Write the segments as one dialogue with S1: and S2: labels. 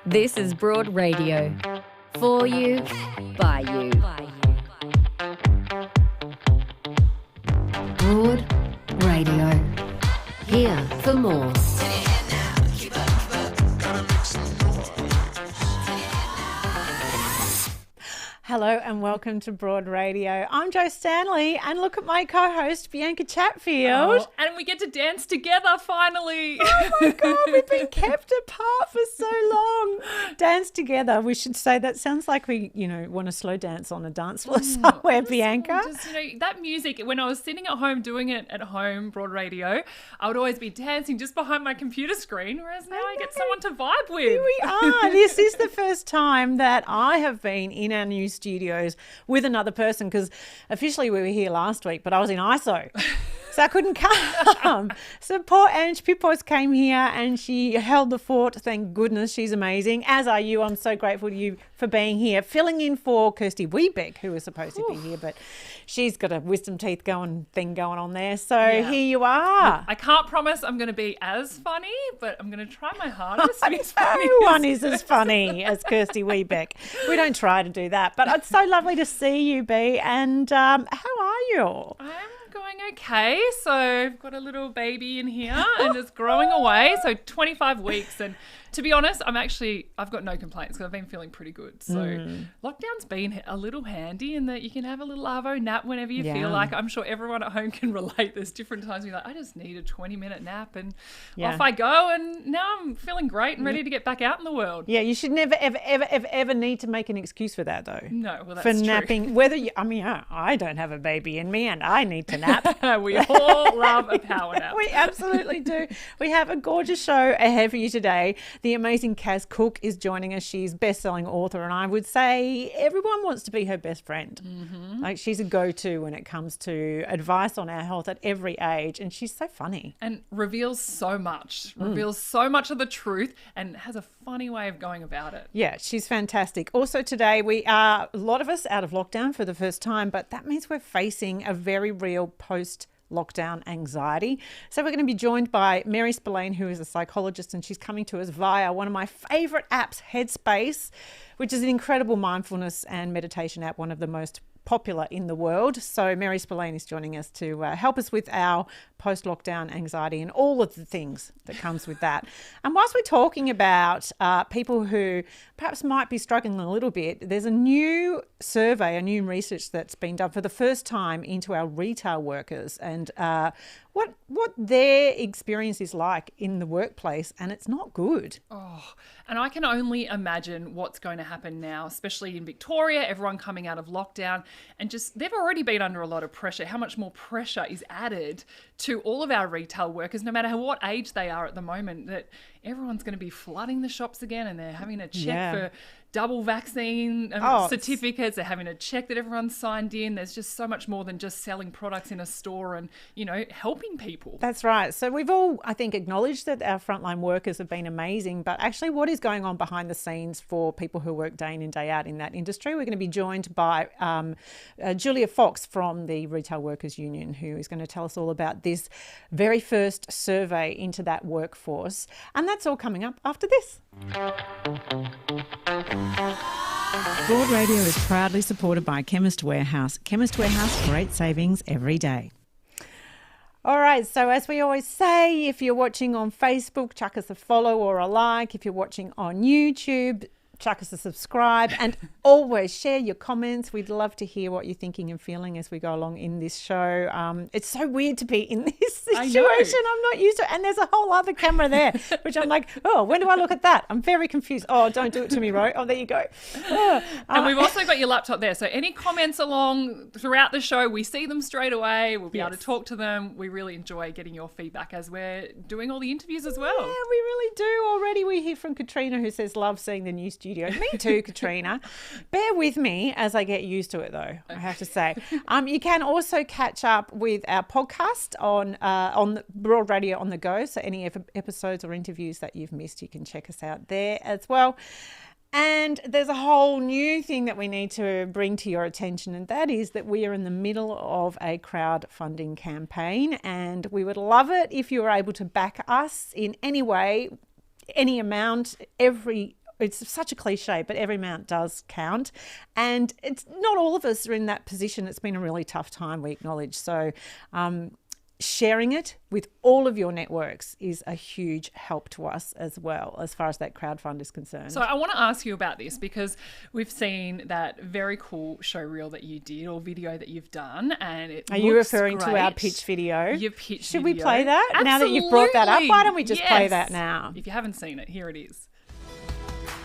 S1: This is Broad Radio. For you, by you. Broad Radio. Here for more.
S2: Hello and welcome to Broad Radio. I'm Jo Stanley and look at my co-host Bianca Chatfield.
S3: Oh, and we get to dance together finally.
S2: Oh my God, we've been kept apart for so long. Dance together. We should say that sounds like we, want to slow dance on a dance floor somewhere, Bianca.
S3: Just, that music, when I was sitting at home doing it at home, Broad Radio, I would always be dancing just behind my computer screen, whereas now I get someone to vibe with.
S2: Here we are. This is the first time that I have been in our new studios with another person, because officially we were here last week, but I was in ISO. So I couldn't come. So poor Ange Pipos came here and she held the fort. Thank goodness. She's amazing. As are you. I'm so grateful to you for being here, filling in for Kirsty Wiebeck, who was supposed to be here, but she's got a wisdom teeth thing going on there. So here you are.
S3: I can't promise I'm going to be as funny, but I'm going to try my hardest.
S2: No one is as funny as Kirsty Wiebeck. We don't try to do that, but it's so lovely to see you, B. And how are you?
S3: I'm going okay. So I've got a little baby in here and it's growing away. So 25 weeks. And to be honest, I've got no complaints because I've been feeling pretty good. So lockdown's been a little handy in that you can have a little arvo nap whenever you feel like. I'm sure everyone at home can relate. There's different times you're like, I just need a 20-minute nap and off I go. And now I'm feeling great and ready to get back out in the world.
S2: Yeah, you should never, ever need to make an excuse for that though.
S3: No, well, that's
S2: for
S3: true.
S2: napping. I don't have a baby in me and I need to nap.
S3: We all love a power nap.
S2: We absolutely do. We have a gorgeous show ahead for you today. The amazing Kaz Cooke is joining us. She's best-selling author, and I would say everyone wants to be her best friend. Mm-hmm. Like, she's a go-to when it comes to advice on our health at every age, and she's so funny.
S3: And reveals so much of the truth, and has a funny way of going about it.
S2: Yeah, she's fantastic. Also today, we are, a lot of us, out of lockdown for the first time, but that means we're facing a very real post-lockdown anxiety. So we're going to be joined by Mary Spillane, who is a psychologist, and she's coming to us via one of my favourite apps, Headspace, which is an incredible mindfulness and meditation app, one of the most popular in the world. So Mary Spillane is joining us to help us with our post-lockdown anxiety and all of the things that comes with that. And whilst we're talking about people who perhaps might be struggling a little bit, there's a new survey, a new research that's been done for the first time into our retail workers and what their experience is like in the workplace, and it's not good.
S3: Oh, and I can only imagine what's going to happen now, especially in Victoria, everyone coming out of lockdown, and just they've already been under a lot of pressure. How much more pressure is added to all of our retail workers, no matter what age they are at the moment, that everyone's going to be flooding the shops again, and they're having to check for double vaccine certificates. They're having to check that everyone's signed in. There's just so much more than just selling products in a store and, helping people.
S2: That's right. So we've all, I think, acknowledged that our frontline workers have been amazing, but actually what is going on behind the scenes for people who work day in and day out in that industry? We're going to be joined by Julia Fox from the Retail Workers Union, who is going to tell us all about this very first survey into that workforce. And that's all coming up after this. Broad Radio is proudly supported by Chemist Warehouse. Chemist Warehouse, great savings every day. All right, so as we always say, if you're watching on Facebook, chuck us a follow or a like. If you're watching on YouTube, chuck us a subscribe, and always share your comments. We'd love to hear what you're thinking and feeling as we go along in this show. It's so weird to be in this situation. I'm not used to it. And there's a whole other camera there, which I'm like, oh, when do I look at that? I'm very confused. Oh, don't do it to me, Ro. Oh, there you go.
S3: And we've also got your laptop there. So any comments along throughout the show, we see them straight away. We'll be able to talk to them. We really enjoy getting your feedback as we're doing all the interviews as well.
S2: Yeah, we really do. Already we hear from Katrina, who says, love seeing the new studio. Me too, Katrina. Bear with me as I get used to it, though, I have to say. You can also catch up with our podcast on Broad Radio on the Go. So any episodes or interviews that you've missed, you can check us out there as well. And there's a whole new thing that we need to bring to your attention, and that is that we are in the middle of a crowdfunding campaign, and we would love it if you were able to back us in any way, any amount, it's such a cliche, but every amount does count. And it's not all of us are in that position. It's been a really tough time, we acknowledge. So sharing it with all of your networks is a huge help to us as well, as far as that crowdfund is concerned.
S3: So I want to ask you about this because we've seen that very cool show reel that you did, or video that you've done, and it
S2: Are you referring to our pitch video?
S3: Your pitch
S2: Should
S3: video.
S2: we play that?
S3: Absolutely.
S2: Now that you've brought that up, why don't we just play that now?
S3: If you haven't seen it, here it is.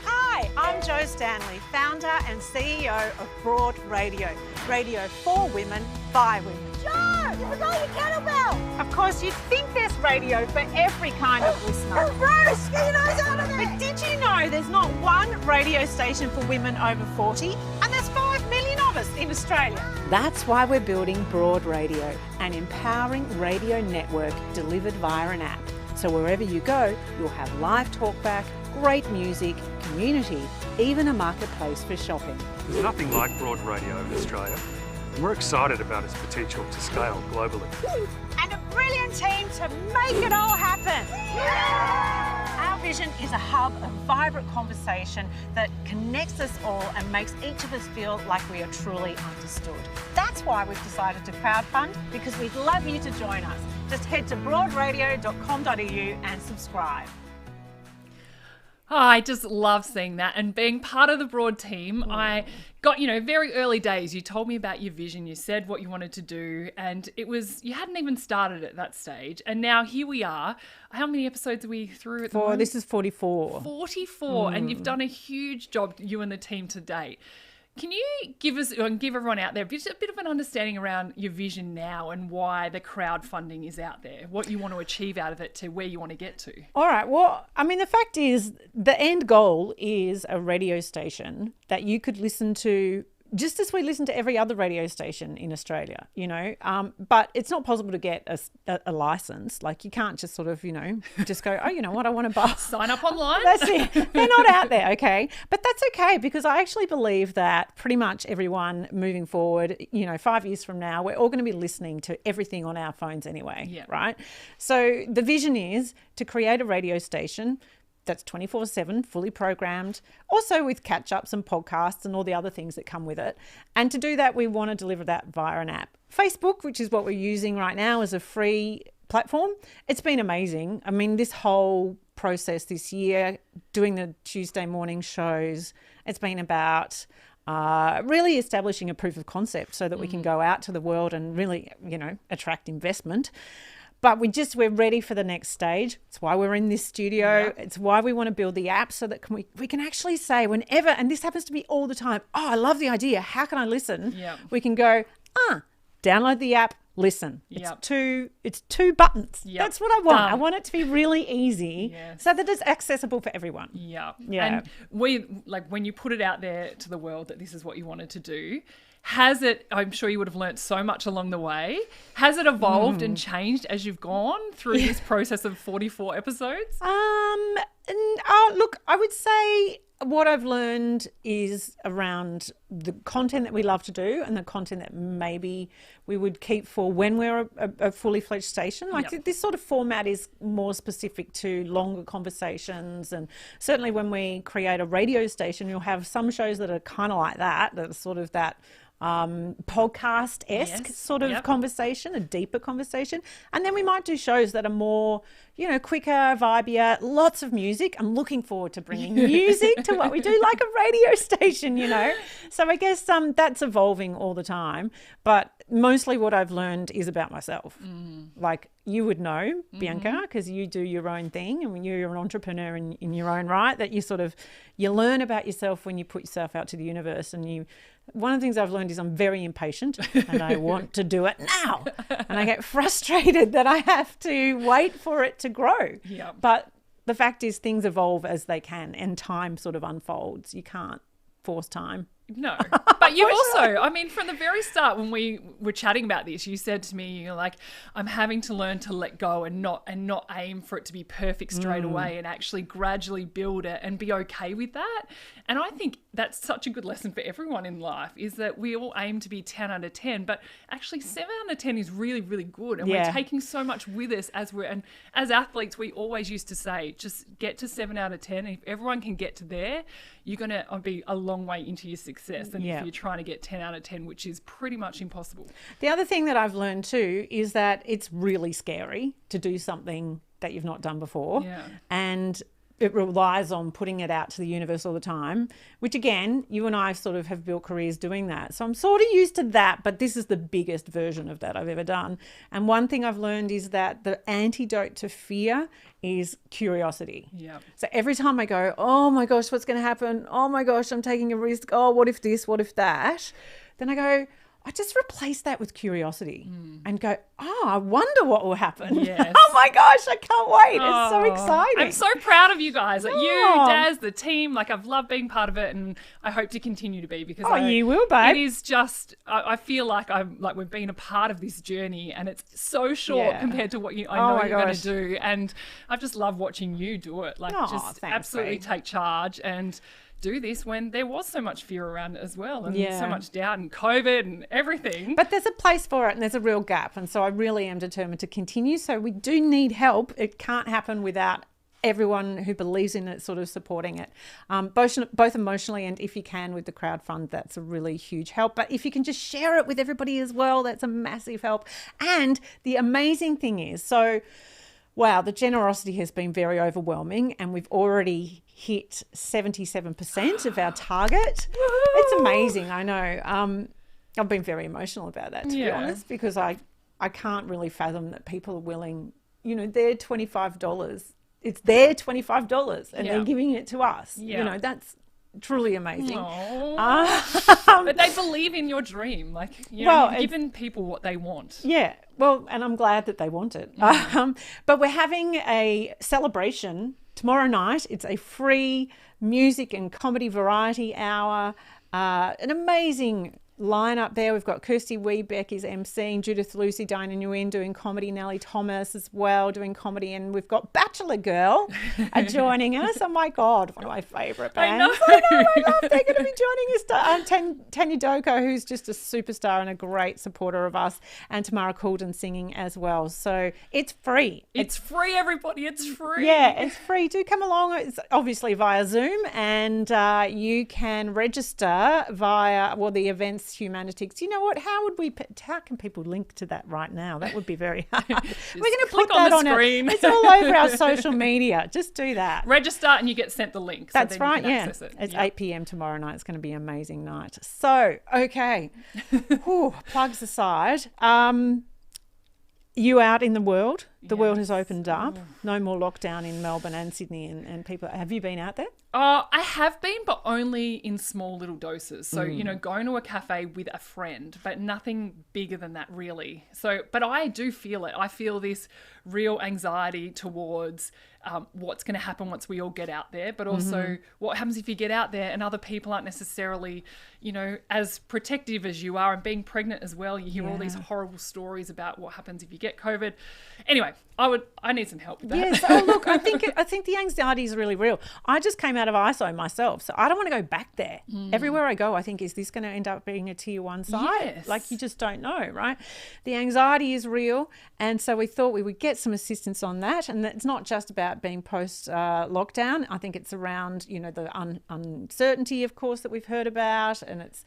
S2: Hi, I'm Jo Stanley, founder and CEO of Broad Radio. Radio for women, by women.
S4: Jo, you forgot your kettlebell.
S2: Of course, you'd think there's radio for every kind of listener.
S4: Bruce, get your nose out of there.
S2: But did you know there's not one radio station for women over 40? And there's 5 million of us in Australia. That's why we're building Broad Radio, an empowering radio network delivered via an app. So wherever you go, you'll have live talkback, great music, community, even a marketplace for shopping.
S5: There's nothing like Broad Radio in Australia, and we're excited about its potential to scale globally.
S2: And a brilliant team to make it all happen. Our vision is a hub of vibrant conversation that connects us all and makes each of us feel like we are truly understood. That's why we've decided to crowdfund, because we'd love you to join us. Just head to broadradio.com.au and subscribe.
S3: Oh, I just love seeing that and being part of the Broad team. I got, very early days, you told me about your vision, you said what you wanted to do, and you hadn't even started at that stage. And now here we are. How many episodes are we through at the moment?
S2: This is 44.
S3: 44, and you've done a huge job, you and the team, to date. Can you give us and give everyone out there just a bit of an understanding around your vision now and why the crowdfunding is out there, what you want to achieve out of it to where you want to get to?
S2: All right. Well, the fact is the end goal is a radio station that you could listen to just as we listen to every other radio station in Australia, but it's not possible to get a license. Like, you can't just sort of, just go, oh, you know what, I want to buy.
S3: Sign up online.
S2: That's it. They're not out there, okay? But that's okay, because I actually believe that pretty much everyone moving forward, 5 years from now, we're all going to be listening to everything on our phones anyway, right? So the vision is to create a radio station that's 24/7, fully programmed, also with catch-ups and podcasts and all the other things that come with it. And to do that, we want to deliver that via an app. Facebook, which is what we're using right now, is a free platform. It's been amazing. This whole process this year, doing the Tuesday morning shows, it's been about really establishing a proof of concept so that we can go out to the world and really, attract investment. But we're ready for the next stage. It's why we're in this studio. Yep. It's why we want to build the app so that we can actually say whenever, and this happens to me all the time, oh, I love the idea. How can I listen?
S3: Yep.
S2: We can go, download the app, listen.
S3: Yep.
S2: It's two buttons.
S3: Yep.
S2: That's what I want. I want it to be really easy so that it's accessible for everyone.
S3: Yeah.
S2: Yeah.
S3: And when you put it out there to the world that this is what you wanted to do, has it, I'm sure you would have learnt so much along the way, has it evolved and changed as you've gone through this process of 44 episodes?
S2: Look, I would say what I've learned is around the content that we love to do and the content that maybe we would keep for when we're a fully fledged station. This sort of format is more specific to longer conversations, and certainly when we create a radio station, you'll have some shows that are kind of like that are sort of that podcast-esque
S3: Yes.
S2: sort of
S3: Yep.
S2: conversation, a deeper conversation. And then we might do shows that are more, quicker, vibier, lots of music. I'm looking forward to bringing music to what we do, like a radio station, So I guess that's evolving all the time. But mostly what I've learned is about myself. Like you would know, Bianca, because you do your own thing and when you're an entrepreneur in your own right, that you learn about yourself when you put yourself out to the universe. And one of the things I've learned is I'm very impatient and I want to do it now. And I get frustrated that I have to wait for it to grow.
S3: Yep.
S2: But the fact is things evolve as they can and time sort of unfolds. You can't force time.
S3: No, but you've also, from the very start when we were chatting about this, you said to me, you're like, I'm having to learn to let go and not aim for it to be perfect straight away and actually gradually build it and be okay with that. And I think that's such a good lesson for everyone in life is that we all aim to be 10 out of 10, but actually 7 out of 10 is really, really good. And we're taking so much with us and as athletes, we always used to say, just get to 7 out of 10. And if everyone can get to there, you're going to be a long way into your success than if you're trying to get 10 out of 10, which is pretty much impossible.
S2: The other thing that I've learned too is that it's really scary to do something that you've not done before.
S3: Yeah.
S2: And it relies on putting it out to the universe all the time, which again, you and I sort of have built careers doing that. So I'm sort of used to that, but this is the biggest version of that I've ever done. And one thing I've learned is that the antidote to fear is curiosity.
S3: Yeah.
S2: So every time I go, oh my gosh, what's going to happen? Oh my gosh, I'm taking a risk. Oh, what if this? What if that? Then I go, I just replace that with curiosity and go, I wonder what will happen.
S3: Yes.
S2: Oh my gosh, I can't wait. It's so exciting.
S3: I'm so proud of you guys. Like you, Daz, the team. Like I've loved being part of it and I hope to continue to be because
S2: you will, babe.
S3: It is just, I feel like we've been a part of this journey and it's so short compared to what I know you're going to do. And I just love watching you do it. Like
S2: thanks,
S3: absolutely
S2: babe.
S3: take charge and do this when there was so much fear around it as well and so much doubt and COVID and everything.
S2: But there's a place for it and there's a real gap. And so I really am determined to continue. So we do need help. It can't happen without everyone who believes in it sort of supporting it, both emotionally and if you can with the crowdfund, that's a really huge help. But if you can just share it with everybody as well, that's a massive help. And the amazing thing is, wow, the generosity has been very overwhelming and we've already hit 77% of our target. It's amazing, I know. I've been very emotional about that, to be honest, because I can't really fathom that people are willing, they're $25. It's their $25 and they're giving it to us.
S3: Yeah.
S2: That's truly amazing.
S3: But they believe in your dream. Like, you've given people what they want.
S2: Yeah. Well, and I'm glad that they want it. But we're having a celebration tomorrow night. It's a free music and comedy variety hour. An amazing lineup there. We've got Kirsty Wiebeck is emceeing, Judith Lucy, Dinah Nguyen doing comedy, Nellie Thomas as well doing comedy, and we've got Bachelor Girl joining us. Oh my God, one of my favourite bands. I love. They're going to be joining us. Tanya Doko, who's just a superstar and a great supporter of us, and Tamara Coulden singing as well. So it's free.
S3: It's free, everybody. It's free.
S2: Yeah, it's free. Do come along. It's obviously via Zoom, and you can register via the events Humanitics. You know what? How can people link to that right now? That would be very hard. We're going to put that on
S3: screen.
S2: It's all over our social media. Just do that.
S3: Register and you get sent the link.
S2: That's
S3: so then
S2: right.
S3: You can access it.
S2: It's 8 p.m. tomorrow night. It's going to be an amazing night. So, okay. Whew, plugs aside. You out in the world? The world has opened up. No more lockdown in Melbourne and Sydney and people. Have you been out there?
S3: I have been, but only in small little doses. So, going to a cafe with a friend, but nothing bigger than that really. So, but I do feel it. I feel this real anxiety towards what's going to happen once we all get out there, but also what happens if you get out there and other people aren't necessarily, as protective as you are, and being pregnant as well. You hear all these horrible stories about what happens if you get COVID. Anyway, Anyway, I need some help with that.
S2: Yes. Oh, look, I think the anxiety is really real. I just came out of ISO myself, so I don't want to go back there. Everywhere I go, I think, is this going to end up being a tier 1 site?
S3: Yes.
S2: Like, you just don't know, right? The anxiety is real, and so we thought we would get some assistance on that. And it's not just about being post lockdown. I think it's around, the uncertainty, of course, that we've heard about, and it's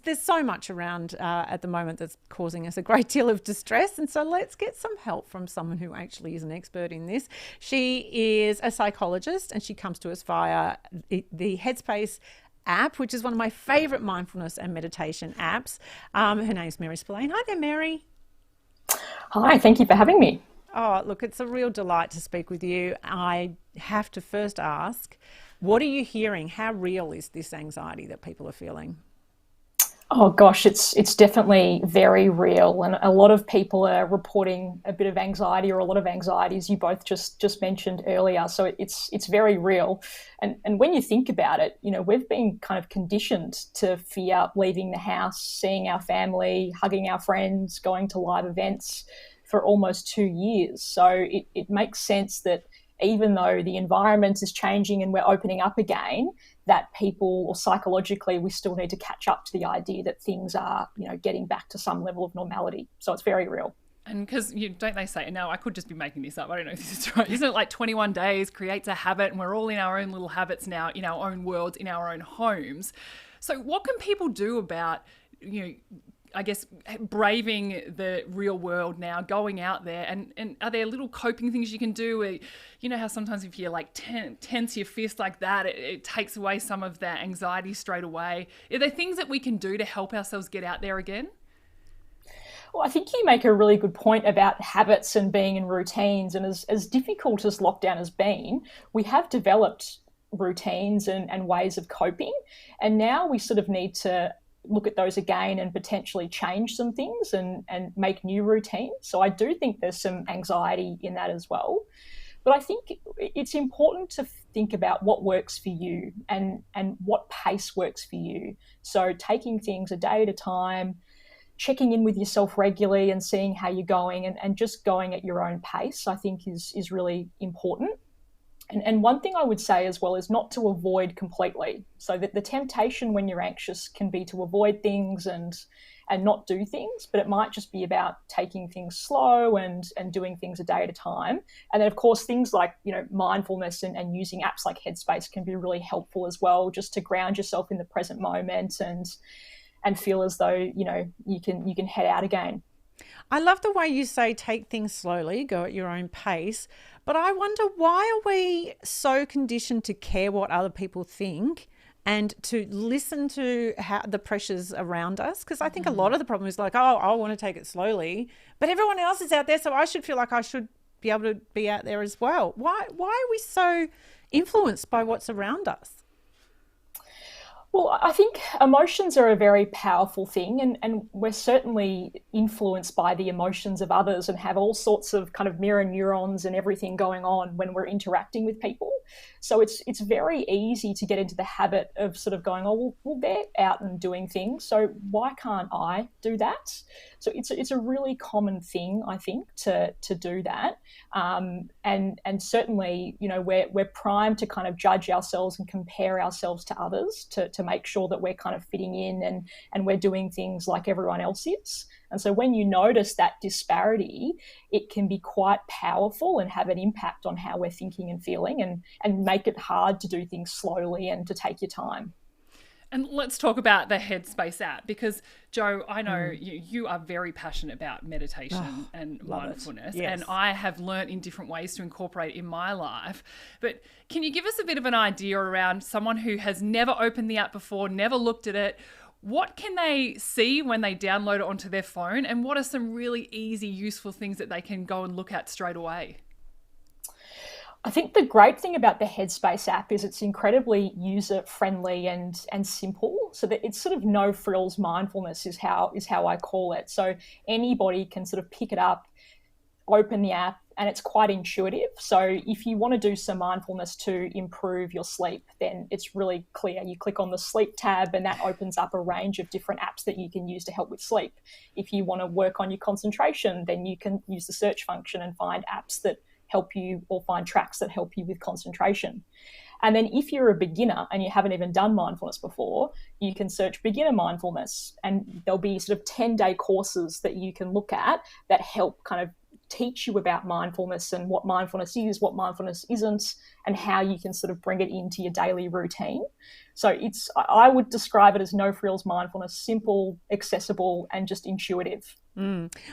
S2: there's so much around at the moment that's causing us a great deal of distress. And so let's get some help from someone who actually is an expert in this. She is a psychologist, and she comes to us via the Headspace app, which is one of my favourite mindfulness and meditation apps. Her name's Mary Spillane. Hi there, Mary.
S6: Hi, thank you for having me.
S2: Oh, look, it's a real delight to speak with you. I have to first ask, what are you hearing? How real is this anxiety that people are feeling?
S6: Oh gosh, it's definitely very real, and a lot of people are reporting a bit of anxiety, or a lot of anxieties you both just mentioned earlier. So it's very real, and when you think about it, we've been kind of conditioned to fear leaving the house, seeing our family, hugging our friends, going to live events for almost 2 years. So it makes sense that even though the environment is changing and we're opening up again, that people, or psychologically, we still need to catch up to the idea that things are, getting back to some level of normality. So it's very real.
S3: And because don't they say, now I could just be making this up, I don't know if this is right, isn't it like 21 days creates a habit, and we're all in our own little habits now, in our own worlds, in our own homes. So what can people do about, I guess, braving the real world now, going out there, and are there little coping things you can do where, how sometimes if you tense your fist like that, it takes away some of that anxiety straight away. Are there things that we can do to help ourselves get out there again?
S6: Well, I think you make a really good point about habits and being in routines. And as difficult as lockdown has been, we have developed routines and ways of coping. And now we sort of need to look at those again and potentially change some things and make new routines. So I do think there's some anxiety in that as well. But I think it's important to think about what works for you and what pace works for you. So taking things a day at a time, checking in with yourself regularly and seeing how you're going, and just going at your own pace, I think is really important. And one thing I would say as well is not to avoid completely. So that the temptation when you're anxious can be to avoid things and not do things, but it might just be about taking things slow and doing things a day at a time. And then, of course, things like, mindfulness and using apps like Headspace can be really helpful as well, just to ground yourself in the present moment and feel as though, you can head out again.
S2: I love the way you say take things slowly, go at your own pace. But I wonder, why are we so conditioned to care what other people think and to listen to how the pressures around us? Because I think a lot of the problem is like, oh, I want to take it slowly, but everyone else is out there, so I should feel like I should be able to be out there as well. Why are we so influenced by what's around us?
S6: Well, I think emotions are a very powerful thing, and we're certainly influenced by the emotions of others and have all sorts of kind of mirror neurons and everything going on when we're interacting with people. So it's very easy to get into the habit of sort of going, oh, well, they're out and doing things, so why can't I do that? So it's a really common thing, I think, to do that. And certainly, we're primed to kind of judge ourselves and compare ourselves to others to make sure that we're kind of fitting in and we're doing things like everyone else is. And so when you notice that disparity, it can be quite powerful and have an impact on how we're thinking and feeling, and make it hard to do things slowly and to take your time.
S3: And let's talk about the Headspace app, because Jo, I know you are very passionate about meditation and mindfulness,
S2: yes.
S3: and I have learnt in different ways to incorporate it in my life. But can you give us a bit of an idea around someone who has never opened the app before, never looked at it? What can they see when they download it onto their phone, and what are some really easy, useful things that they can go and look at straight away?
S6: I think the great thing about the Headspace app is it's incredibly user-friendly and simple. So that it's sort of no frills mindfulness is how I call it. So anybody can sort of pick it up, open the app, and it's quite intuitive. So if you want to do some mindfulness to improve your sleep, then it's really clear. You click on the sleep tab and that opens up a range of different apps that you can use to help with sleep. If you want to work on your concentration, then you can use the search function and find apps that help you, or find tracks that help you with concentration. And then if you're a beginner and you haven't even done mindfulness before, you can search beginner mindfulness, and there'll be sort of 10-day courses that you can look at that help kind of teach you about mindfulness and what mindfulness is, what mindfulness isn't, and how you can sort of bring it into your daily routine. So I would describe it as no frills mindfulness, simple, accessible, and just intuitive.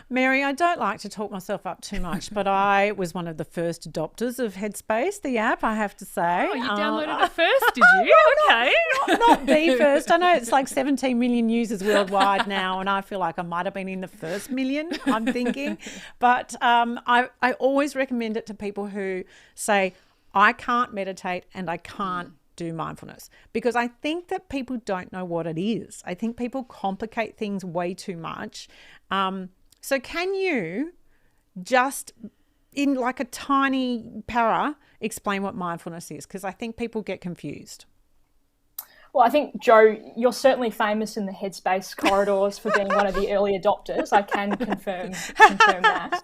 S2: Mary, I don't like to talk myself up too much, but I was one of the first adopters of Headspace, the app, I have to say.
S3: Oh, you downloaded it first, did you? Okay.
S2: Not the first. I know it's like 17 million users worldwide now, and I feel like I might have been in the first million, I'm thinking. But I always recommend it to people who say, I can't meditate and I can't do mindfulness, because I think that people don't know what it is. I think people complicate things way too much. So can you just, in like a tiny para, explain what mindfulness is? Because I think people get confused.
S6: Well, I think, Jo, you're certainly famous in the Headspace corridors for being one of the early adopters. I can confirm that.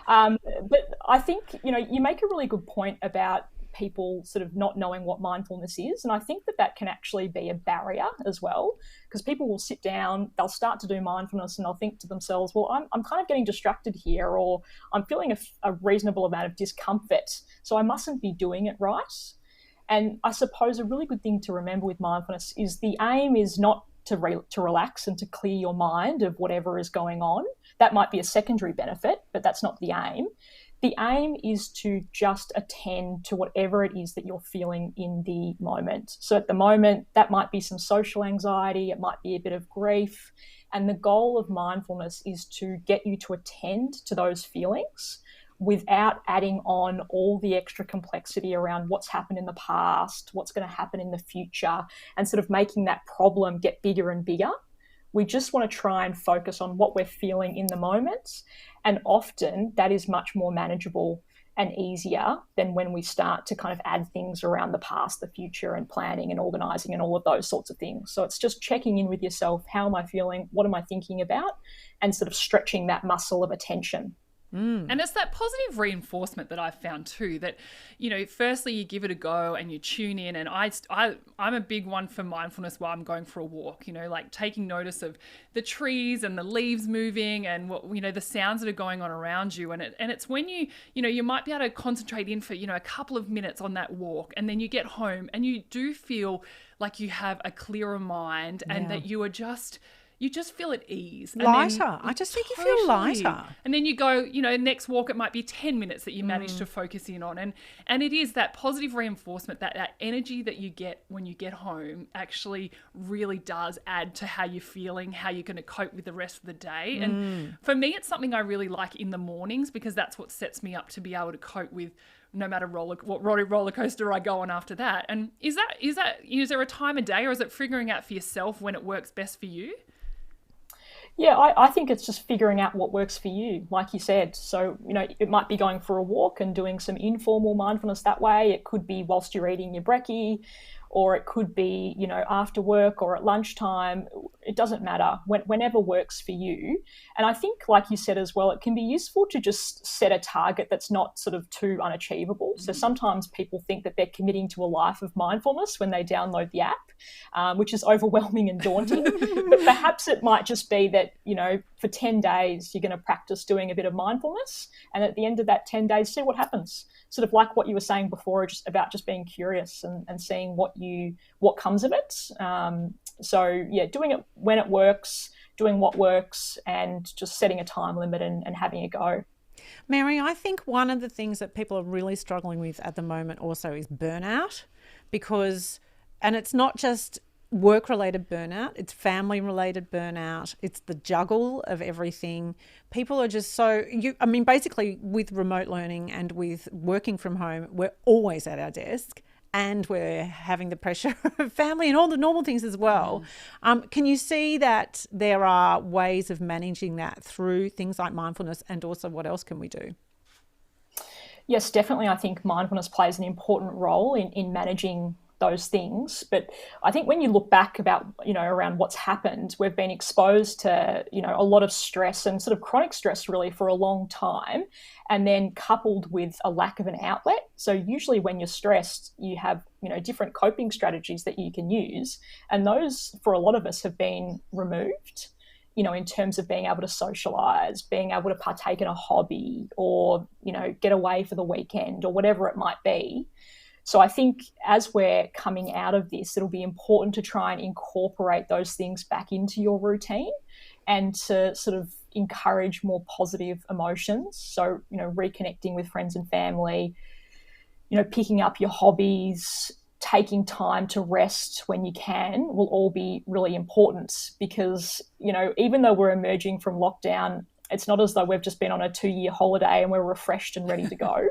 S6: But I think, you make a really good point about people sort of not knowing what mindfulness is. And I think that can actually be a barrier as well, because people will sit down, they'll start to do mindfulness and they'll think to themselves, well, I'm kind of getting distracted here, or I'm feeling a reasonable amount of discomfort, so I mustn't be doing it right. And I suppose a really good thing to remember with mindfulness is the aim is not to relax and to clear your mind of whatever is going on. That might be a secondary benefit, but that's not the aim. The aim is to just attend to whatever it is that you're feeling in the moment. So at the moment, that might be some social anxiety, it might be a bit of grief. And the goal of mindfulness is to get you to attend to those feelings without adding on all the extra complexity around what's happened in the past, what's going to happen in the future, and sort of making that problem get bigger and bigger. We just want to try and focus on what we're feeling in the moment. And often that is much more manageable and easier than when we start to kind of add things around the past, the future, and planning and organising and all of those sorts of things. So it's just checking in with yourself. How am I feeling? What am I thinking about? And sort of stretching that muscle of attention.
S3: And it's that positive reinforcement that I've found too, that, firstly you give it a go and you tune in. And I'm a big one for mindfulness while I'm going for a walk, like taking notice of the trees and the leaves moving and what, the sounds that are going on around you. And it's when you might be able to concentrate in for, a couple of minutes on that walk, and then you get home and you do feel like you have a clearer mind and that you just feel at ease.
S2: Lighter. I just think you feel lighter.
S3: And then you go, next walk, it might be 10 minutes that you manage to focus in on. And it is that positive reinforcement, that energy that you get when you get home actually really does add to how you're feeling, how you're going to cope with the rest of the day. And for me, it's something I really like in the mornings, because that's what sets me up to be able to cope with no matter what roller coaster I go on after that. And is there a time of day, or is it figuring out for yourself when it works best for you?
S6: Yeah, I think it's just figuring out what works for you, like you said. So, it might be going for a walk and doing some informal mindfulness that way. It could be whilst you're eating your brekkie, or it could be, after work or at lunchtime. It doesn't matter, whenever works for you. And I think, like you said as well, it can be useful to just set a target that's not sort of too unachievable. So sometimes people think that they're committing to a life of mindfulness when they download the app, which is overwhelming and daunting. But perhaps it might just be that, for 10 days, you're going to practice doing a bit of mindfulness. And at the end of that 10 days, see what happens. Sort of like what you were saying before, just being curious and seeing what comes of it. So yeah, doing it when it works, doing what works, and just setting a time limit and having a go.
S2: Mary, I think one of the things that people are really struggling with at the moment also is burnout, and it's not just work-related burnout, it's family-related burnout, it's the juggle of everything. People are just basically with remote learning and with working from home, we're always at our desk and we're having the pressure of family and all the normal things as well. Can you see that there are ways of managing that through things like mindfulness, and also what else can we do?
S6: Yes, definitely. I think mindfulness plays an important role in managing those things. But I think when you look back about, around what's happened, we've been exposed to, a lot of stress and sort of chronic stress really for a long time, and then coupled with a lack of an outlet. So usually when you're stressed, you have, different coping strategies that you can use. And those, for a lot of us, have been removed, in terms of being able to socialize, being able to partake in a hobby, or, get away for the weekend, or whatever it might be. So I think as we're coming out of this, it'll be important to try and incorporate those things back into your routine and to sort of encourage more positive emotions. So, reconnecting with friends and family, picking up your hobbies, taking time to rest when you can will all be really important, because, even though we're emerging from lockdown, it's not as though we've just been on a 2-year holiday and we're refreshed and ready to go.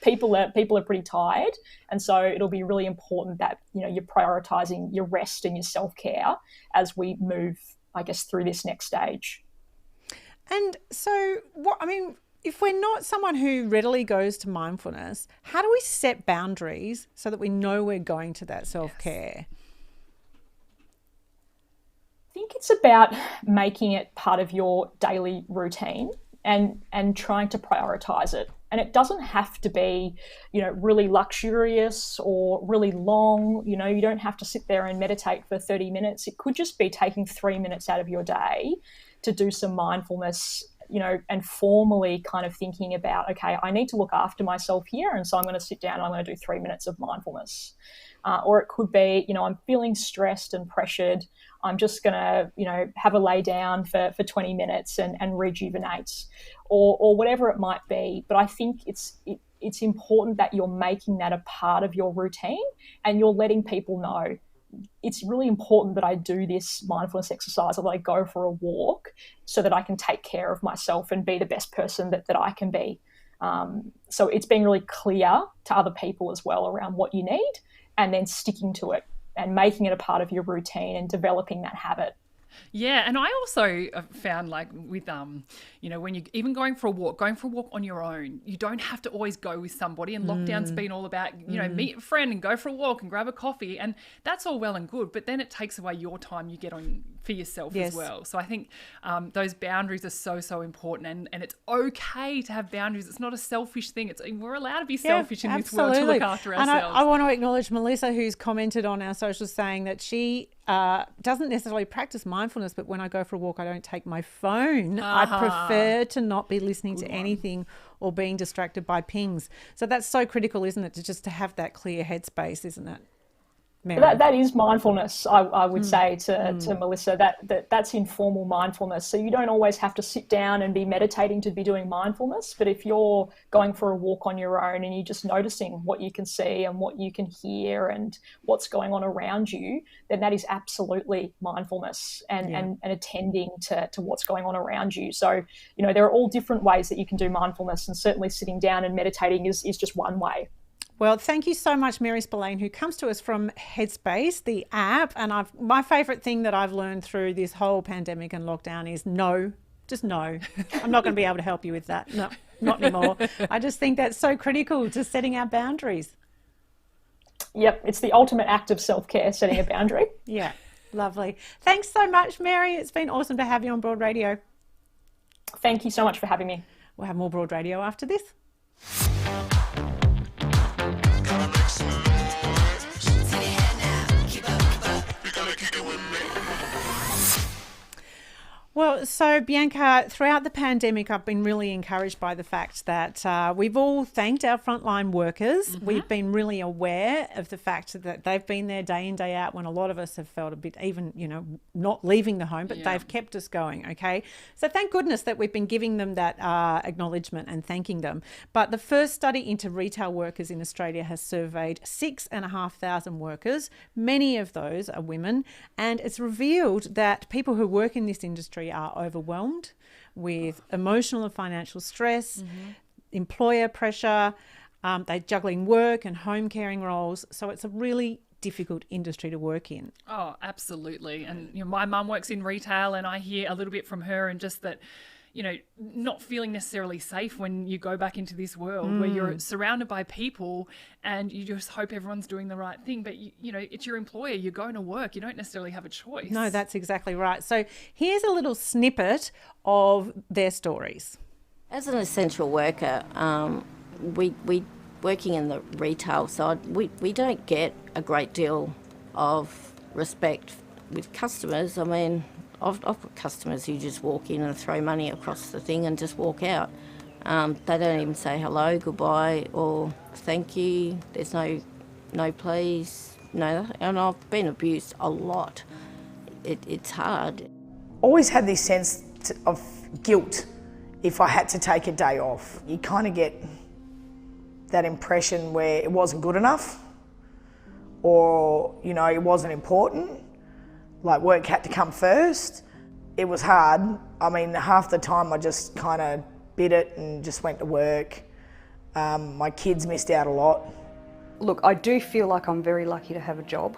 S6: People are pretty tired. And so it'll be really important that, you're prioritizing your rest and your self-care as we move, I guess, through this next stage.
S2: And so if we're not someone who readily goes to mindfulness, how do we set boundaries so that we know we're going to that self-care?
S6: I think it's about making it part of your daily routine and trying to prioritize it. And it doesn't have to be, really luxurious or really long. You don't have to sit there and meditate for 30 minutes. It could just be taking 3 minutes out of your day to do some mindfulness, and formally kind of thinking about, okay, I need to look after myself here. And so I'm going to sit down and I'm going to do 3 minutes of mindfulness. Or it could be, I'm feeling stressed and pressured. I'm just going to, have a lay down for 20 minutes and rejuvenate, or whatever it might be. But I think it's important that you're making that a part of your routine and you're letting people know it's really important that I do this mindfulness exercise, or that I go for a walk so that I can take care of myself and be the best person that I can be. So it's being really clear to other people as well around what you need, and then sticking to it and making it a part of your routine and developing that habit.
S3: Yeah, and I also found, like, with when you even going for a walk on your own, you don't have to always go with somebody. And lockdown's been all about, meet a friend and go for a walk and grab a coffee, and that's all well and good. But then it takes away your time you get on for yourself as well. So I think those boundaries are so important, and it's okay to have boundaries. It's not a selfish thing. We're allowed to be selfish in this world to look after ourselves.
S2: And I want to acknowledge Melissa, who's commented on our socials saying that she doesn't necessarily practice mindfulness, but when I go for a walk, I don't take my phone. I prefer to not be listening to anything or being distracted by pings. So that's so critical, isn't it, to have that clear headspace, isn't it?
S6: That is mindfulness, I would say to Melissa, that's informal mindfulness. So you don't always have to sit down and be meditating to be doing mindfulness. But if you're going for a walk on your own and you're just noticing what you can see and what you can hear and what's going on around you, then that is absolutely mindfulness and attending to what's going on around you. So, there are all different ways that you can do mindfulness, and certainly sitting down and meditating is just one way.
S2: Well, thank you so much, Mary Spillane, who comes to us from Headspace, the app. And my favourite thing that I've learned through this whole pandemic and lockdown is no. Just no. I'm not going to be able to help you with that. No, not anymore. I just think that's so critical to setting our boundaries.
S6: Yep, it's the ultimate act of self-care, setting a boundary.
S2: Yeah, lovely. Thanks so much, Mary. It's been awesome to have you on Broad Radio.
S6: Thank you so much for having me.
S2: We'll have more Broad Radio after this. Well, so Bianca, throughout the pandemic, I've been really encouraged by the fact that we've all thanked our frontline workers. Mm-hmm. We've been really aware of the fact that they've been there day in, day out when a lot of us have felt a bit even, not leaving the home, but they've kept us going, okay? So thank goodness that we've been giving them that acknowledgement and thanking them. But the first study into retail workers in Australia has surveyed 6,500 workers. Many of those are women, and it's revealed that people who work in this industry are overwhelmed with emotional and financial stress, employer pressure, they're juggling work and home caring roles. So it's a really difficult industry to work in.
S3: Oh, absolutely. And my mum works in retail, and I hear a little bit from her, and just that, not feeling necessarily safe when you go back into this world where you're surrounded by people and you just hope everyone's doing the right thing. But, it's your employer. You're going to work. You don't necessarily have a choice.
S2: No, that's exactly right. So here's a little snippet of their stories.
S7: As an essential worker, we working in the retail side, we don't get a great deal of respect with customers. I mean, I've got customers who just walk in and throw money across the thing and just walk out. They don't even say hello, goodbye, or thank you. There's no please, no. And I've been abused a lot. It's hard.
S8: Always had this sense of guilt if I had to take a day off. You kind of get that impression where it wasn't good enough, or, it wasn't important. Like, work had to come first. It was hard. I mean, half the time I just kind of bit it and just went to work. My kids missed out a lot.
S9: Look, I do feel like I'm very lucky to have a job,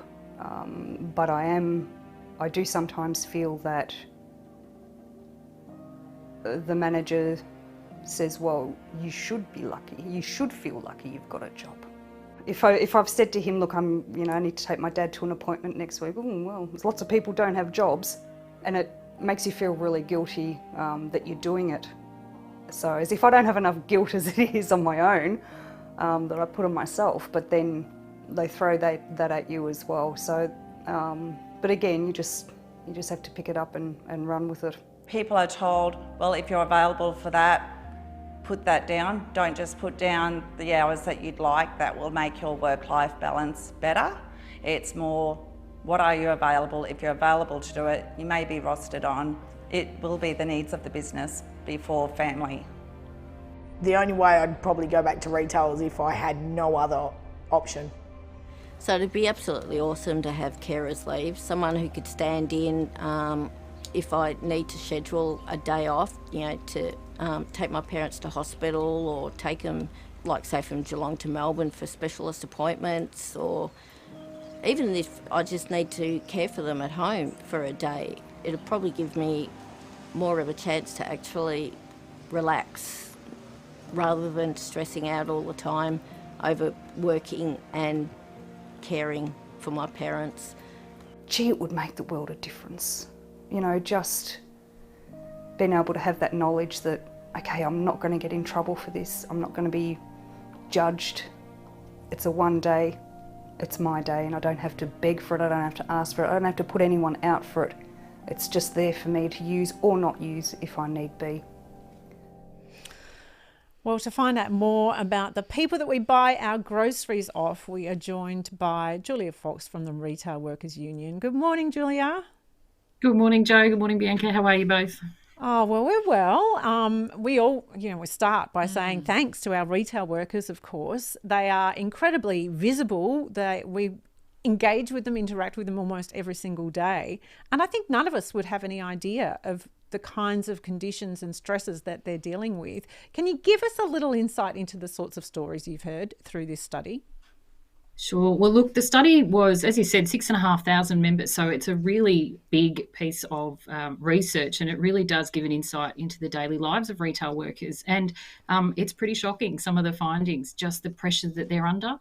S9: but I do sometimes feel that the manager says, well, you should be lucky. You should feel lucky you've got a job. If I've said to him, look, I need to take my dad to an appointment next week, well, there's lots of people don't have jobs, and it makes you feel really guilty that you're doing it. So as if I don't have enough guilt as it is on my own that I put on myself, but then they throw that at you as well. So, but again, you just have to pick it up and run with it.
S10: People are told, well, if you're available for that, put that down. Don't just put down the hours that you'd like. That will make your work-life balance better. It's more, what are you available? If you're available to do it, you may be rostered on. It will be the needs of the business before family.
S8: The only way I'd probably go back to retail is if I had no other option.
S7: So it'd be absolutely awesome to have carers leave, someone who could stand in if I need to schedule a day off, to take my parents to hospital, or take them, like say from Geelong to Melbourne for specialist appointments, or even if I just need to care for them at home for a day. It'll probably give me more of a chance to actually relax rather than stressing out all the time over working and caring for my parents.
S9: Gee, it would make the world a difference. Just being able to have that knowledge that, okay, I'm not going to get in trouble for this. I'm not going to be judged. It's a one day, it's my day, and I don't have to beg for it. I don't have to ask for it. I don't have to put anyone out for it. It's just there for me to use or not use if I need be.
S2: Well, to find out more about the people that we buy our groceries off, we are joined by Julia Fox from the Retail Workers Union. Good morning, Julia.
S11: Good morning, Jo. Good morning, Bianca. How are you both?
S2: Oh, well, we're well. We all, we start by saying thanks to our retail workers, of course. They are incredibly visible. We engage with them, interact with them almost every single day. And I think none of us would have any idea of the kinds of conditions and stresses that they're dealing with. Can you give us a little insight into the sorts of stories you've heard through this study?
S11: Sure. Well, look, the study was, as you said, 6,500 members. So it's a really big piece of research, and it really does give an insight into the daily lives of retail workers. And it's pretty shocking, some of the findings, just the pressure that they're under.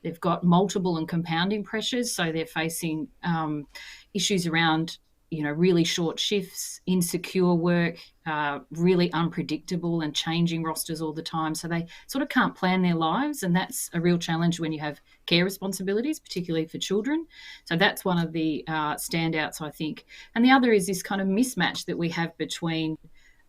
S11: They've got multiple and compounding pressures. So they're facing issues around, really short shifts, insecure work, really unpredictable and changing rosters all the time. So they sort of can't plan their lives, and that's a real challenge when you have care responsibilities, particularly for children. So that's one of the standouts, I think. And the other is this kind of mismatch that we have between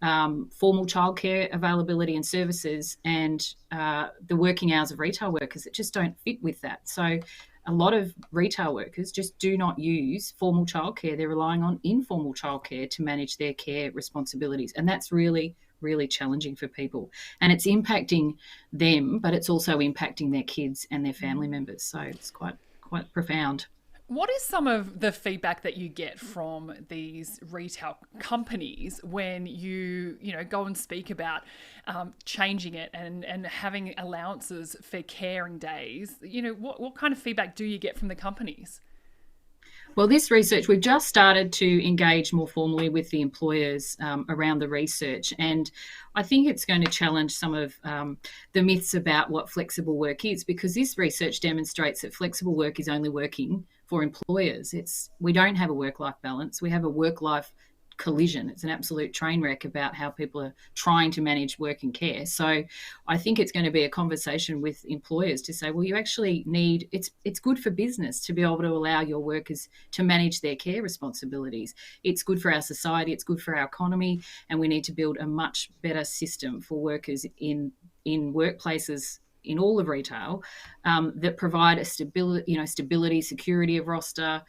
S11: formal childcare availability and services and the working hours of retail workers that just don't fit with that. So a lot of retail workers just do not use formal childcare. They're relying on informal childcare to manage their care responsibilities. And that's really, really challenging for people. And it's impacting them, but it's also impacting their kids and their family members. So it's quite profound.
S3: What is some of the feedback that you get from these retail companies when you go and speak about changing it and having allowances for caring days? What kind of feedback do you get from the companies?
S11: Well, this research, we've just started to engage more formally with the employers around the research, and I think it's going to challenge some of the myths about what flexible work is, because this research demonstrates that flexible work is only working for employers. We don't have a work-life balance. We have a work-life collision. It's an absolute train wreck about how people are trying to manage work and care. So I think it's going to be a conversation with employers to say, well, you actually need, it's good for business to be able to allow your workers to manage their care responsibilities. It's good for our society, it's good for our economy, and we need to build a much better system for workers in workplaces in all of retail that provide a stability, security of roster,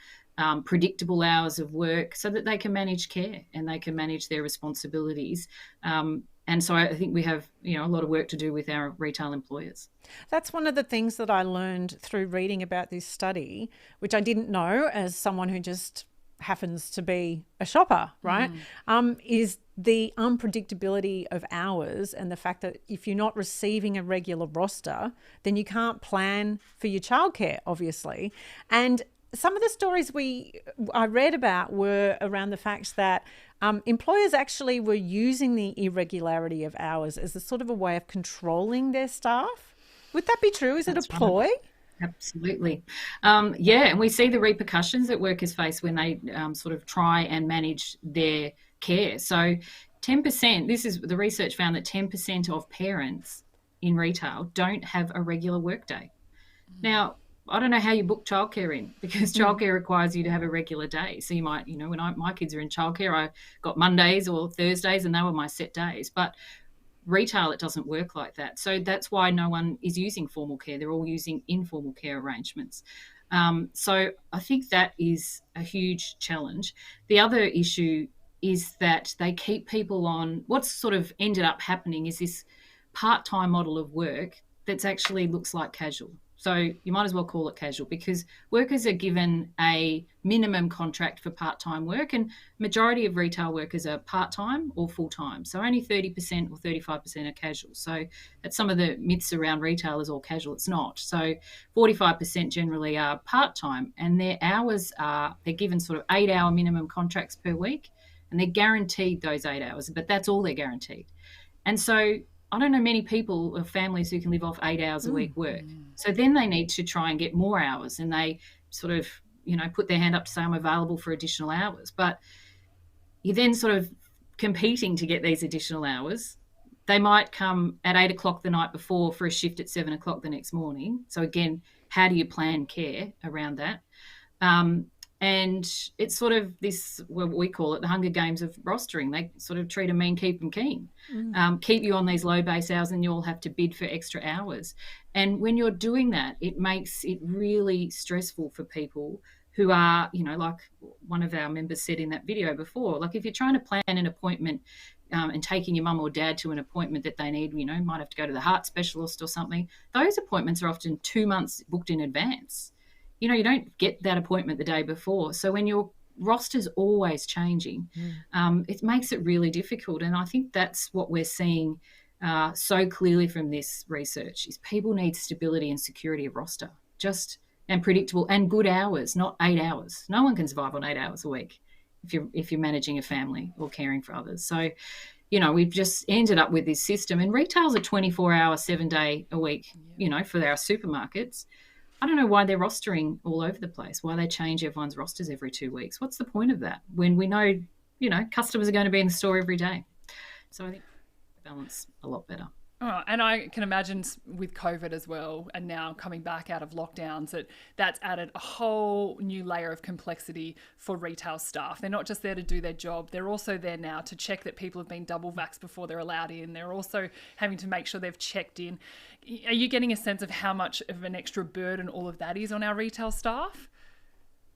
S11: predictable hours of work, so that they can manage care and they can manage their responsibilities. And so I think we have, a lot of work to do with our retail employers.
S2: That's one of the things that I learned through reading about this study, which I didn't know as someone who just happens to be a shopper, right? Is the unpredictability of hours and the fact that if you're not receiving a regular roster, then you can't plan for your childcare, obviously. And some of the stories I read about were around the fact that employers actually were using the irregularity of hours as a sort of a way of controlling their staff. Would that be true? Is it a ploy?
S11: Right. Absolutely. And we see the repercussions that workers face when they sort of try and manage their care. So 10%, the research found that 10% of parents in retail don't have a regular workday. Now, I don't know how you book childcare in, because childcare requires you to have a regular day. So you might, when my kids are in childcare, I got Mondays or Thursdays and they were my set days. But retail, it doesn't work like that. So that's why no one is using formal care. They're all using informal care arrangements. So I think that is a huge challenge. The other issue is that they keep people on, what's sort of ended up happening is this part-time model of work that's actually looks like casual. So you might as well call it casual, because workers are given a minimum contract for part-time work, and majority of retail workers are part-time or full-time. So only 30% or 35% are casual. So that's some of the myths around retail is all casual. It's not. So 45% generally are part-time, and their hours they're given sort of 8-hour minimum contracts per week, and they're guaranteed those 8 hours, but that's all they're guaranteed. And so I don't know many people or families who can live off 8 hours a week work. So then they need to try and get more hours, and they sort of, put their hand up to say, I'm available for additional hours. But you're then sort of competing to get these additional hours. They might come at 8 o'clock the night before for a shift at 7 o'clock the next morning. So again, how do you plan care around that? And it's sort of this, what we call it, the Hunger Games of rostering. They sort of treat them mean, keep them keen. Keep you on these low base hours, and you'll have to bid for extra hours. And when you're doing that, it makes it really stressful for people who are, like one of our members said in that video before, like if you're trying to plan an appointment and taking your mum or dad to an appointment that they need, might have to go to the heart specialist or something, those appointments are often 2 months booked in advance. You don't get that appointment the day before. So when your roster's always changing, it makes it really difficult. And I think that's what we're seeing so clearly from this research is people need stability and security of roster, and predictable and good hours, not 8 hours. No one can survive on 8 hours a week if you're managing a family or caring for others. So, we've just ended up with this system, and retail's a 24-hour, 7-day a week, for our supermarkets. I don't know why they're rostering all over the place, why they change everyone's rosters every 2 weeks. What's the point of that when we know, customers are going to be in the store every day? So I think balance a lot better.
S3: Oh, and I can imagine with COVID as well, and now coming back out of lockdowns, that's added a whole new layer of complexity for retail staff. They're not just there to do their job, they're also there now to check that people have been double vaxxed before they're allowed in. They're also having to make sure they've checked in. Are you getting a sense of how much of an extra burden all of that is on our retail staff?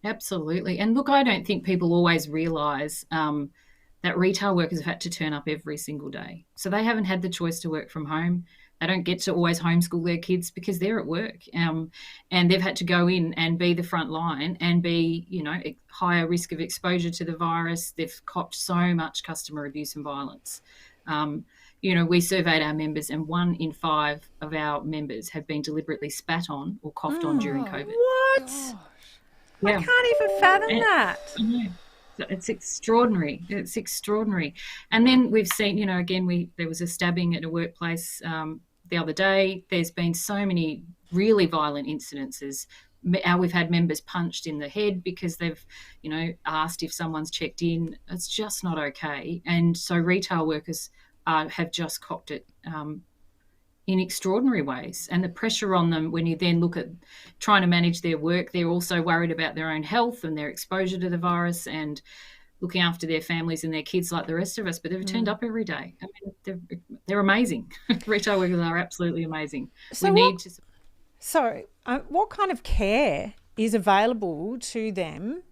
S11: Absolutely. And look, I don't think people always realise that retail workers have had to turn up every single day. So they haven't had the choice to work from home. They don't get to always homeschool their kids because they're at work. And they've had to go in and be the front line and be, higher risk of exposure to the virus. They've copped so much customer abuse and violence. We surveyed our members, and 1 in 5 of our members have been deliberately spat on or coughed on during COVID.
S2: What?
S11: Yeah.
S2: I can't even fathom that.
S11: Yeah. It's extraordinary. It's extraordinary. And then we've seen, you know, again, there was a stabbing at a workplace the other day. There's been so many really violent incidences. We've had members punched in the head because they've, you know, asked if someone's checked in. It's just not okay. And so retail workers have just copped it in extraordinary ways. And the pressure on them when you then look at trying to manage their work, they're also worried about their own health and their exposure to the virus and looking after their families and their kids like the rest of us. But they've turned up every day. I mean, they're amazing. Retail workers are absolutely amazing.
S2: So what kind of care is available to them?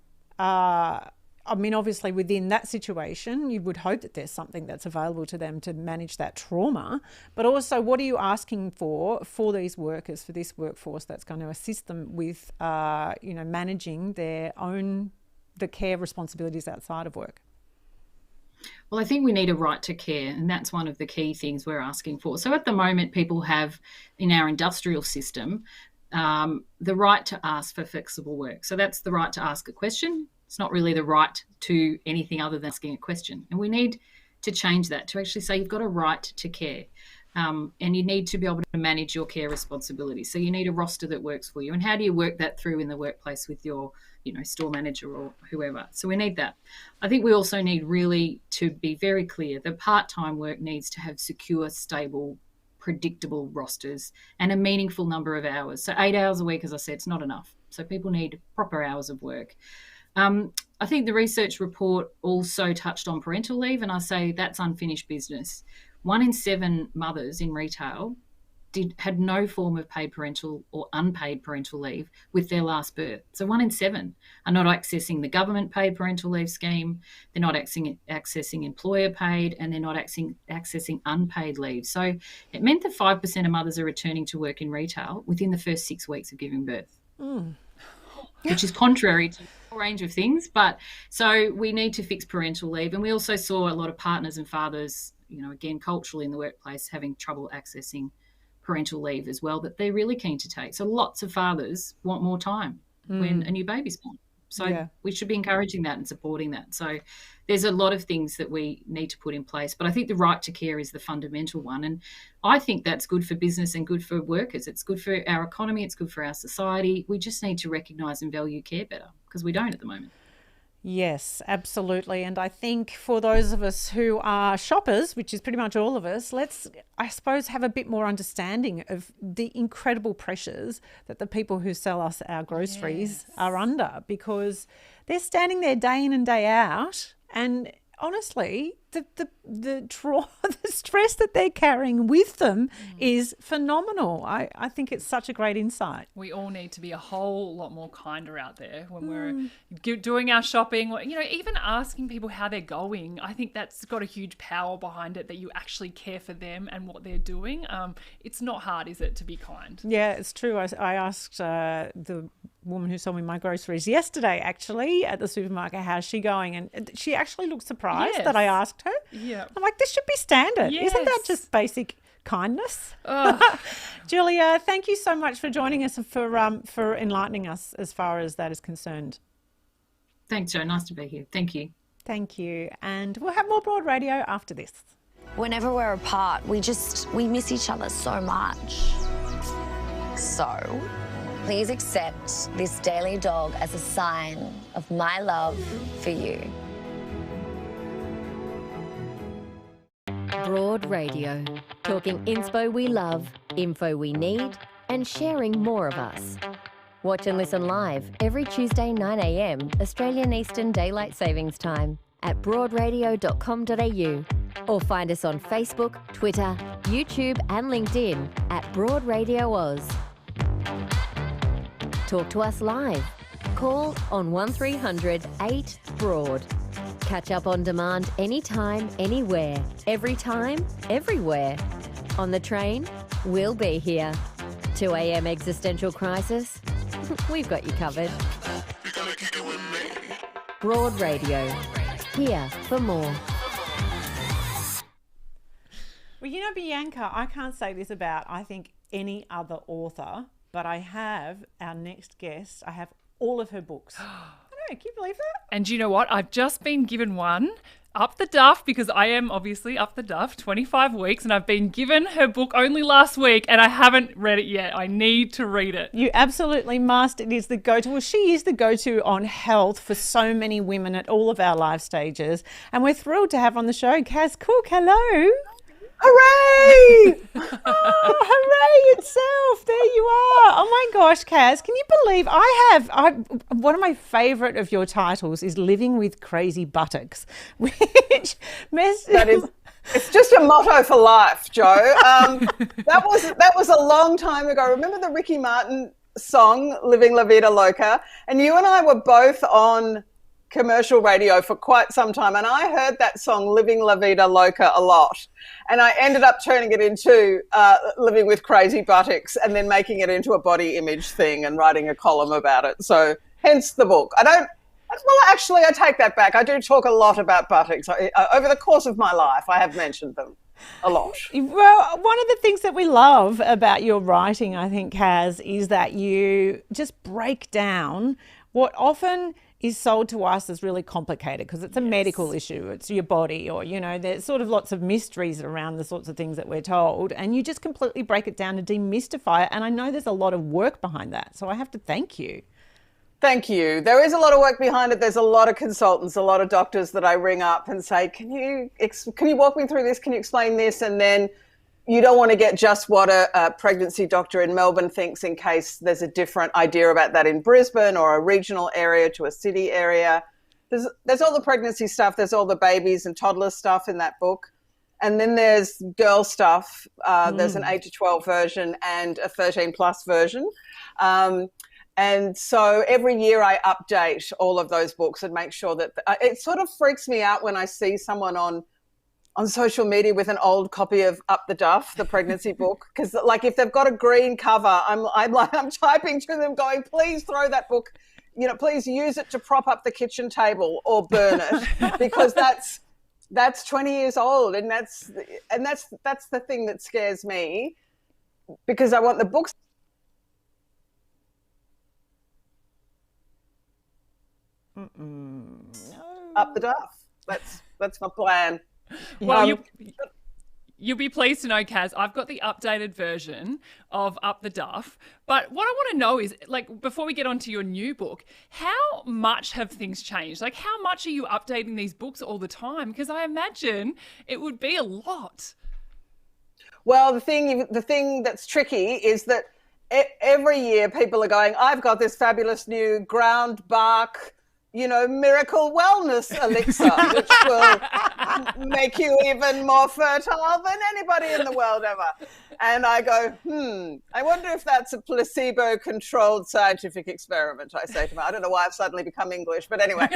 S2: I mean, obviously within that situation, you would hope that there's something that's available to them to manage that trauma. But also, what are you asking for these workers, for this workforce that's going to assist them with, managing the care responsibilities outside of work?
S11: Well, I think we need a right to care, and that's one of the key things we're asking for. So at the moment, people have, in our industrial system, the right to ask for flexible work. So that's the right to ask a question. It's not really the right to anything other than asking a question. And we need to change that to actually say you've got a right to care. And you need to be able to manage your care responsibilities. So you need a roster that works for you. And how do you work that through in the workplace with your, you know, store manager or whoever? So we need that. I think we also need really to be very clear that part-time work needs to have secure, stable, predictable rosters and a meaningful number of hours. So 8 hours a week, as I said, it's not enough. So people need proper hours of work. I think the research report also touched on parental leave, and I say that's unfinished business. 1 in 7 mothers in retail had no form of paid parental or unpaid parental leave with their last birth. So 1 in 7 are not accessing the government paid parental leave scheme, they're not accessing employer paid, and they're not accessing unpaid leave. So it meant that 5% of mothers are returning to work in retail within the first 6 weeks of giving birth. Which is contrary to a range of things. But so we need to fix parental leave. And we also saw a lot of partners and fathers, you know, again, culturally in the workplace, having trouble accessing parental leave as well that they're really keen to take. So lots of fathers want more time when a new baby's born. So we should be encouraging that and supporting that. So there's a lot of things that we need to put in place. But I think the right to care is the fundamental one. And I think that's good for business and good for workers. It's good for our economy. It's good for our society. We just need to recognise and value care better because we don't at the moment.
S2: Yes, absolutely. And I think for those of us who are shoppers, which is pretty much all of us, let's, I suppose, have a bit more understanding of the incredible pressures that the people who sell us our groceries are under, because they're standing there day in and day out, and honestly, the stress that they're carrying with them is phenomenal. I think it's such a great insight.
S3: We all need to be a whole lot more kinder out there when we're doing our shopping. You know, even asking people how they're going. I think that's got a huge power behind it, that you actually care for them and what they're doing. It's not hard, is it, to be kind? Yeah,
S2: it's true. I asked the woman who sold me my groceries yesterday, actually, at the supermarket, how's she going? And she actually looked surprised that I asked her.
S3: Yeah.
S2: I'm like, this should be standard.
S3: Yes.
S2: Isn't that just basic kindness? Julia, thank you so much for joining us, for enlightening us as far as that is concerned.
S11: Thanks, Jo. Nice to be here. Thank you.
S2: Thank you. And we'll have more Broad Radio after this.
S12: Whenever we're apart, we miss each other so much. So please accept this daily dog as a sign of my love for you.
S1: Broad Radio, talking inspo we love, info we need, and sharing more of us. Watch and listen live every Tuesday 9 a.m. Australian Eastern Daylight Savings Time at broadradio.com.au, or find us on Facebook, Twitter, YouTube and LinkedIn at Broad Radio Oz. Talk to us live. Call on 1300 8 Broad. Catch up on demand anytime, anywhere, every time, everywhere. On the train, we'll be here. 2 a.m. existential crisis, we've got you covered. Broad Radio, here for more.
S2: Well, you know, Bianca, I can't say this about, I think, any other author, but I have our next guest. I have all of her books. I know, can you believe that?
S3: And you know what? I've just been given one, Up the Duff, because I am obviously Up the Duff, 25 weeks, and I've been given her book only last week, and I haven't read it yet. I need to read it.
S2: You absolutely must. It is the go-to. Well, she is the go-to on health for so many women at all of our life stages. And we're thrilled to have on the show Kaz Cooke. Hello.
S13: Hooray!
S2: Oh, hooray itself. There you are. Oh my gosh, Kaz, can you believe one of my favourite of your titles is Living with Crazy Buttocks, which
S13: it's just a motto for life, Jo. That was a long time ago. Remember the Ricky Martin song, Living La Vida Loca? And you and I were both on commercial radio for quite some time, and I heard that song Living La Vida Loca a lot, and I ended up turning it into Living with Crazy Buttocks and then making it into a body image thing and writing a column about it. So hence the book. Actually I take that back. I do talk a lot about buttocks. Over the course of my life I have mentioned them a lot.
S2: Well, one of the things that we love about your writing, I think, Kaz, is that you just break down what often is sold to us as really complicated because it's a medical issue, it's your body, or, you know, there's sort of lots of mysteries around the sorts of things that we're told, and you just completely break it down and demystify it. And I know there's a lot of work behind that, so I have to thank you.
S13: Thank you. There is a lot of work behind it. There's a lot of consultants, a lot of doctors that I ring up and say, can you walk me through this? Can you explain this? And then you don't want to get just what a pregnancy doctor in Melbourne thinks in case there's a different idea about that in Brisbane or a regional area to a city area. There's all the pregnancy stuff. There's all the babies and toddlers stuff in that book. And then there's girl stuff. There's an 8 to 12 version and a 13 plus version. And so every year I update all of those books and make sure that it sort of freaks me out when I see someone on social media with an old copy of Up the Duff, the pregnancy book, because like if they've got a green cover, I'm typing to them going, please throw that book, please use it to prop up the kitchen table or burn it, because that's 20 years old, and that's the thing that scares me, because I want the books Up the Duff. That's my plan.
S3: Well, you'll be pleased to know, Kaz, I've got the updated version of Up the Duff. But what I want to know is, like, before we get on to your new book, how much have things changed? Like, how much are you updating these books all the time? Because I imagine it would be a lot.
S13: Well, the thing that's tricky is that every year people are going, I've got this fabulous new ground bark, miracle wellness elixir, which will make you even more fertile than anybody in the world ever. And I go, I wonder if that's a placebo-controlled scientific experiment, I say to me. I don't know why I've suddenly become English, but anyway.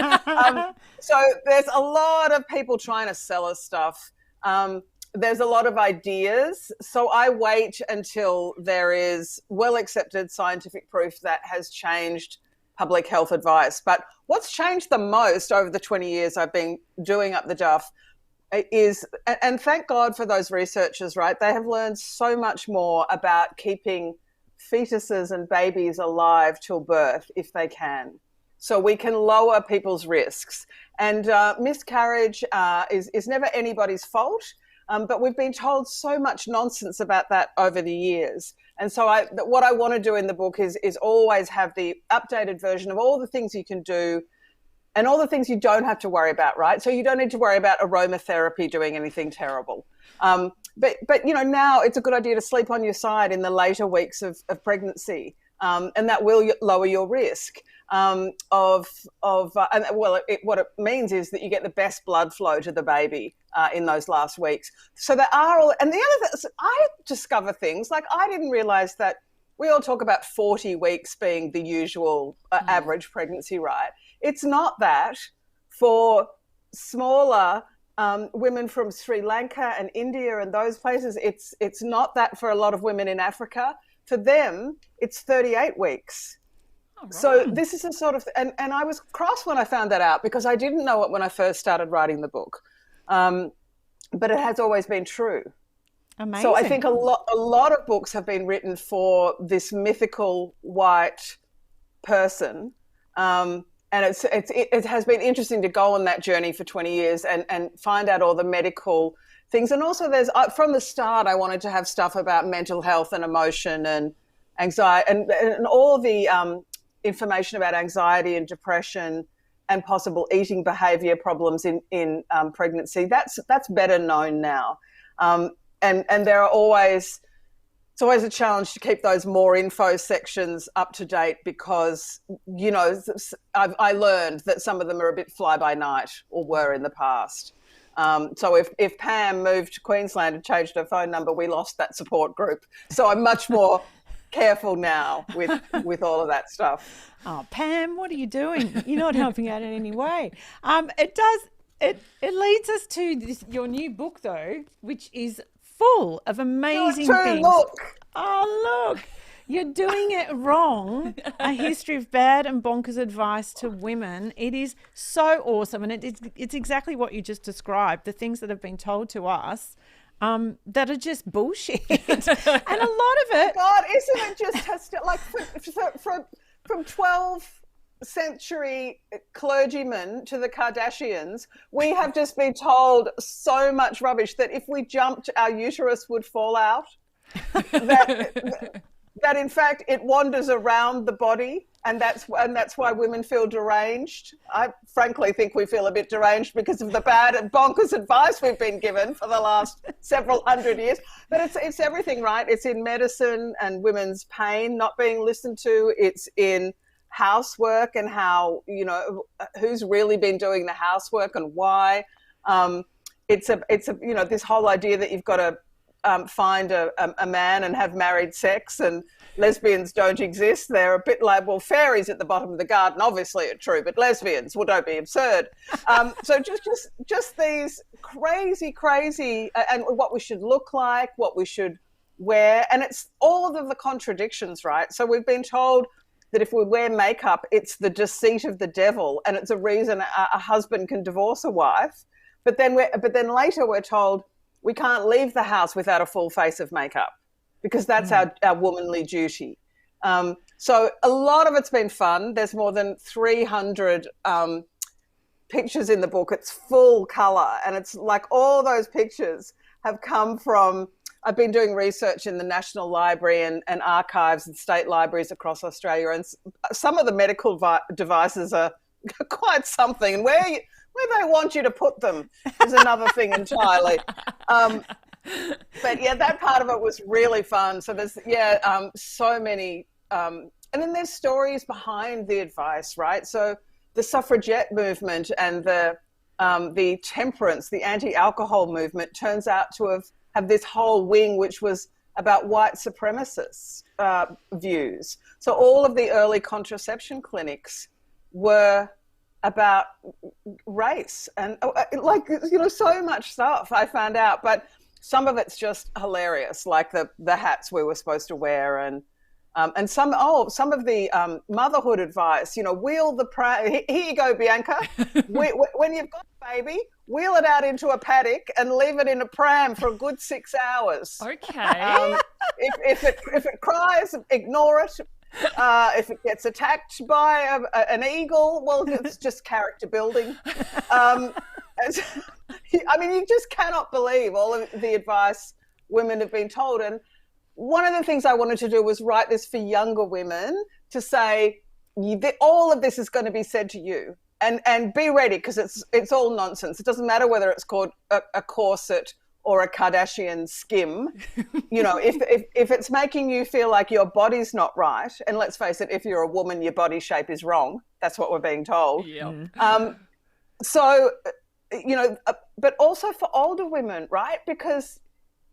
S13: So there's a lot of people trying to sell us stuff. There's a lot of ideas. So I wait until there is well-accepted scientific proof that has changed public health advice. But what's changed the most over the 20 years I've been doing Up the Duff is, and thank God for those researchers, right? They have learned so much more about keeping fetuses and babies alive till birth if they can. So we can lower people's risks. And miscarriage is never anybody's fault, but we've been told so much nonsense about that over the years. And so what I want to do in the book is always have the updated version of all the things you can do and all the things you don't have to worry about, right? So you don't need to worry about aromatherapy doing anything terrible. But now it's a good idea to sleep on your side in the later weeks of pregnancy, and that will lower your risk what it means is that you get the best blood flow to the baby in those last weeks. So there are all, and the other thing, I discover things like I didn't realize that we all talk about 40 weeks being the usual average pregnancy, right? It's not that. For smaller women from Sri Lanka and India and those places, it's not that for a lot of women in Africa. For them, it's 38 weeks. Oh, right. So this is a sort of, and I was cross when I found that out because I didn't know it when I first started writing the book. But it has always been true.
S2: Amazing.
S13: So I think a lot of books have been written for this mythical white person And it has been interesting to go on that journey for 20 years and find out all the medical things. And also from the start, I wanted to have stuff about mental health and emotion and anxiety and all the information about anxiety and depression and possible eating behaviour problems in pregnancy. That's better known now. And there are always, it's always a challenge to keep those more info sections up to date because, you know, I learned that some of them are a bit fly by night or were in the past. So if Pam moved to Queensland and changed her phone number, we lost that support group. So I'm much more careful now with all of that stuff.
S2: Oh, Pam, what are you doing? You're not helping out in any way. It leads us to your new book, though, which is full of amazing things.
S13: Look.
S2: Oh, look. You're doing it wrong. A history of bad and bonkers advice to women. It is so awesome. And it's exactly what you just described, the things that have been told to us that are just bullshit. And a lot of it.
S13: God, isn't it just like from 12th century clergymen to the Kardashians, we have just been told so much rubbish that if we jumped, our uterus would fall out. That in fact it wanders around the body, and that's why women feel deranged. I frankly think we feel a bit deranged because of the bad and bonkers advice we've been given for the last several hundred years. But it's everything, right? It's in medicine and women's pain not being listened to. It's in housework and how, you know, who's really been doing the housework and why. It's a you know, this whole idea that you've got to find a man and have married sex and lesbians don't exist. They're a bit like, well, fairies at the bottom of the garden obviously are true, but lesbians, well, don't be absurd. So just these crazy and what we should look like, what we should wear, and it's all of the contradictions, right? So we've been told that if we wear makeup, it's the deceit of the devil and it's a reason a husband can divorce a wife. But then later we're told we can't leave the house without a full face of makeup because that's our womanly duty. So a lot of it's been fun. There's more than 300 pictures in the book. It's full colour, and it's like all those pictures have come from, I've been doing research in the National Library and archives and state libraries across Australia, and some of the medical devices are quite something. And where they want you to put them is another thing entirely. But yeah, that part of it was really fun. So there's so many, and then there's stories behind the advice, right? So the suffragette movement and the temperance, the anti-alcohol movement turns out to have this whole wing which was about white supremacist views. So all of the early contraception clinics were about race and so much stuff I found out, but some of it's just hilarious, like the hats we were supposed to wear and some of the motherhood advice, wheel the pram. Here you go, Bianca. When you've got a baby, wheel it out into a paddock and leave it in a pram for a good 6 hours.
S3: Okay.
S13: If it cries, ignore it. If it gets attacked by an eagle, well, it's just character building. I mean, you just cannot believe all of the advice women have been told. And one of the things I wanted to do was write this for younger women to say, all of this is going to be said to you. And be ready, because it's all nonsense. It doesn't matter whether it's called a corset or a Kardashian skim. If it's making you feel like your body's not right, and let's face it, if you're a woman, your body shape is wrong. That's what we're being told.
S3: Yep.
S13: But also for older women, right? Because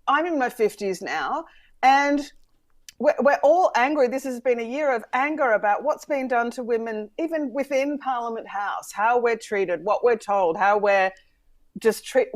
S13: I'm in my 50s now, and we're all angry. This has been a year of anger about what's been done to women, even within Parliament House, how we're treated, what we're told, how we're just treated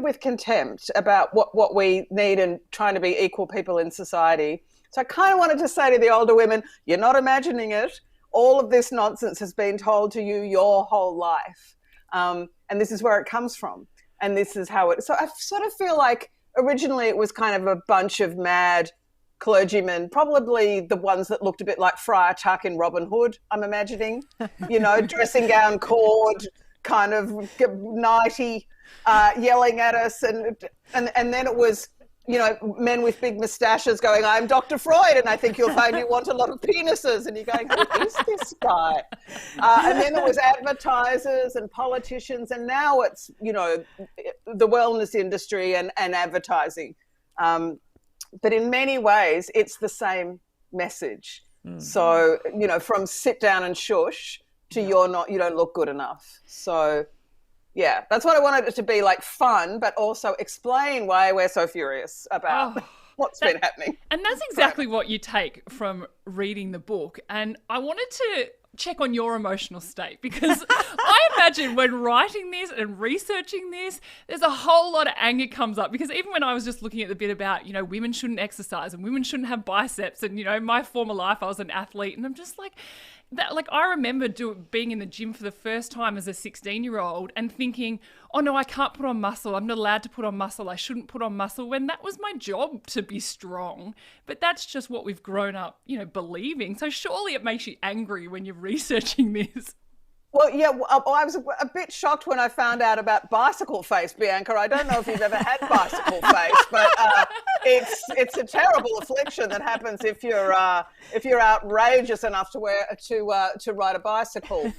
S13: with contempt about what we need and trying to be equal people in society. So I kind of wanted to say to the older women, you're not imagining it. All of this nonsense has been told to you your whole life. And this is where it comes from. And this is how it... So I sort of feel like originally it was kind of a bunch of mad clergymen, probably the ones that looked a bit like Friar Tuck in Robin Hood, I'm imagining, dressing gown cord, kind of nighty, yelling at us. And then it was, men with big moustaches going, I'm Dr. Freud, and I think you'll find you want a lot of penises. And you're going, who is this guy? And then there was advertisers and politicians, and now it's, the wellness industry and advertising. But in many ways, it's the same message. So, from sit down and shush to you don't look good enough. So, yeah, that's what I wanted it to be, like fun, but also explain why we're so furious about what's been happening.
S3: And that's exactly what you take from reading the book. And I wanted to check on your emotional state, because I imagine when writing this and researching this, there's a whole lot of anger comes up, because even when I was just looking at the bit about, women shouldn't exercise and women shouldn't have biceps, and, in my former life, I was an athlete, and I'm just like, I remember being in the gym for the first time as a 16-year-old and thinking, oh no, I can't put on muscle. I'm not allowed to put on muscle. I shouldn't put on muscle, when that was my job to be strong. But that's just what we've grown up, believing. So surely it makes you angry when you're researching this.
S13: Well, yeah, I was a bit shocked when I found out about bicycle face, Bianca. I don't know if you've ever had bicycle face, but it's a terrible affliction that happens if you're outrageous enough to ride a bicycle.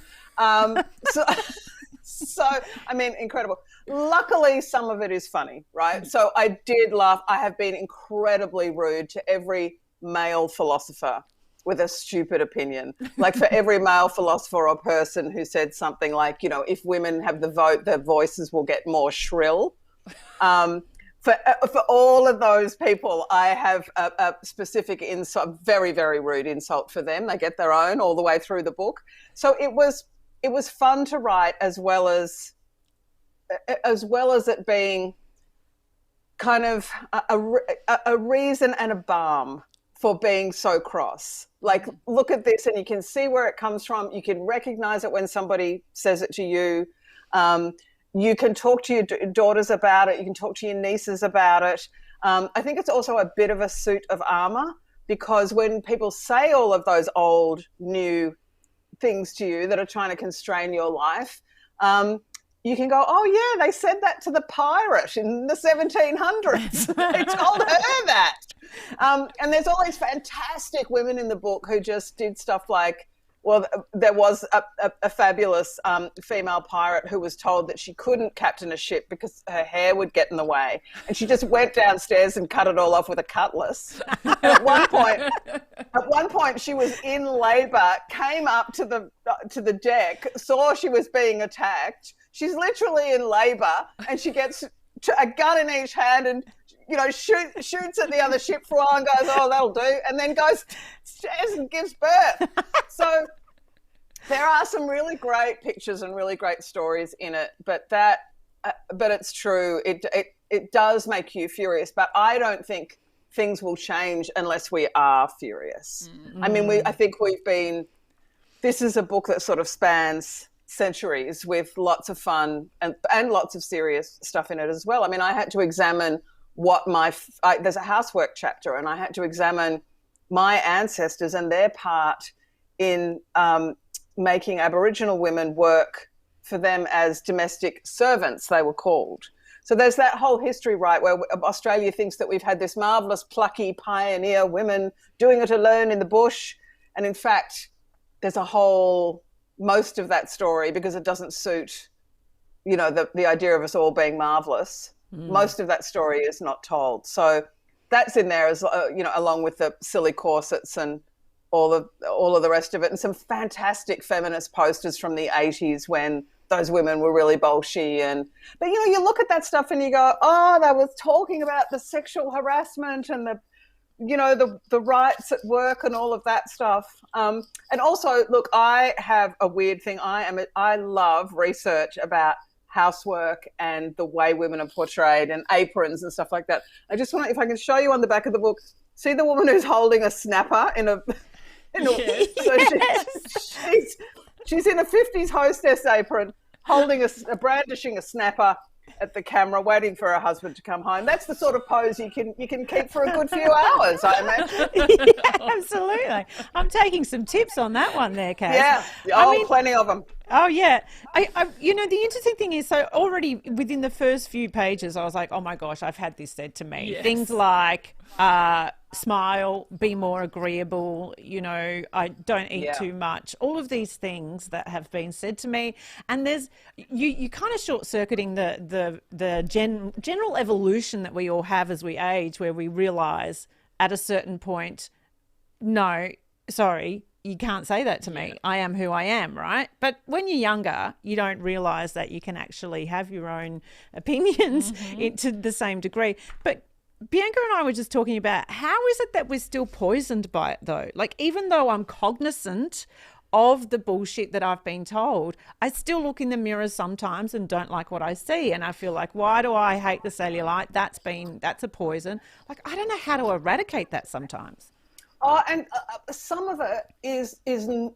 S13: So I mean, incredible. Luckily, some of it is funny, right? So I did laugh. I have been incredibly rude to every male philosopher with a stupid opinion. Like, for every male philosopher or person who said something like, if women have the vote, their voices will get more shrill. For all of those people, I have a specific insult, very, very rude insult for them. They get their own all the way through the book. So it was fun to write, as well as it being kind of a reason and a balm for being so cross. Like, look at this and you can see where it comes from. You can recognize it when somebody says it to you. You can talk to your daughters about it. You can talk to your nieces about it. I think it's also a bit of a suit of armor, because when people say all of those old, new things to you that are trying to constrain your life, you can go, oh yeah, they said that to the pirate in the 1700s. They told her that. And there's all these fantastic women in the book who just did stuff like, well, there was a fabulous female pirate who was told that she couldn't captain a ship because her hair would get in the way. And she just went downstairs and cut it all off with a cutlass. At one point, she was in labour, came up to the deck, saw she was being attacked. She's literally in labour, and she gets a gun in each hand and, shoots at the other ship for a while and goes, oh, that'll do, and then goes upstairs and gives birth. So there are some really great pictures and really great stories in it, but it's true. It does make you furious, but I don't think things will change unless we are furious. Mm-hmm. I mean, I think this is a book that sort of spans centuries, with lots of fun and lots of serious stuff in it as well. I mean, I had to examine there's a housework chapter, and I had to examine my ancestors and their part in making Aboriginal women work for them as domestic servants, they were called. So there's that whole history, right, where Australia thinks that we've had this marvellous, plucky pioneer women doing it alone in the bush. And in fact, there's most of that story, because it doesn't suit, the idea of us all being marvellous. Most of that story is not told. So that's in there, as along with the silly corsets and all of the rest of it, and some fantastic feminist posters from the 80s when those women were really bolshy. But you look at that stuff and you go, oh, they were talking about the sexual harassment and the rights at work and all of that stuff. And also, look, I have a weird thing. I love research about housework and the way women are portrayed and aprons and stuff like that. I just want to, if I can show you on the back of the book, see the woman who's holding a snapper so she's in a 50s hostess apron, holding brandishing a snapper, at the camera waiting for her husband to come home. That's the sort of pose you can keep for a good few hours, I imagine.
S2: Yeah, absolutely. I'm taking some tips on that one there, Kaz.
S13: Yeah, plenty of them.
S2: Oh, yeah. You know, the interesting thing is, so already within the first few pages, I was like, oh, my gosh, I've had this said to me.
S3: Yes.
S2: Things like smile, be more agreeable, you know, I don't eat too much. All of these things that have been said to me. And there's, you kind of short-circuiting the general evolution that we all have as we age, where we realise at a certain point, no, sorry, you can't say that to me. I am who I am, right? But when you're younger, you don't realise that you can actually have your own opinions to the same degree. But Bianca and I were just talking about, how is it that we're still poisoned by it, though? Like, even though I'm cognizant of the bullshit that I've been told, I still look in the mirror sometimes and don't like what I see. And I feel like, why do I hate the cellulite? That's a poison. Like, I don't know how to eradicate that sometimes.
S13: Oh, and some of it is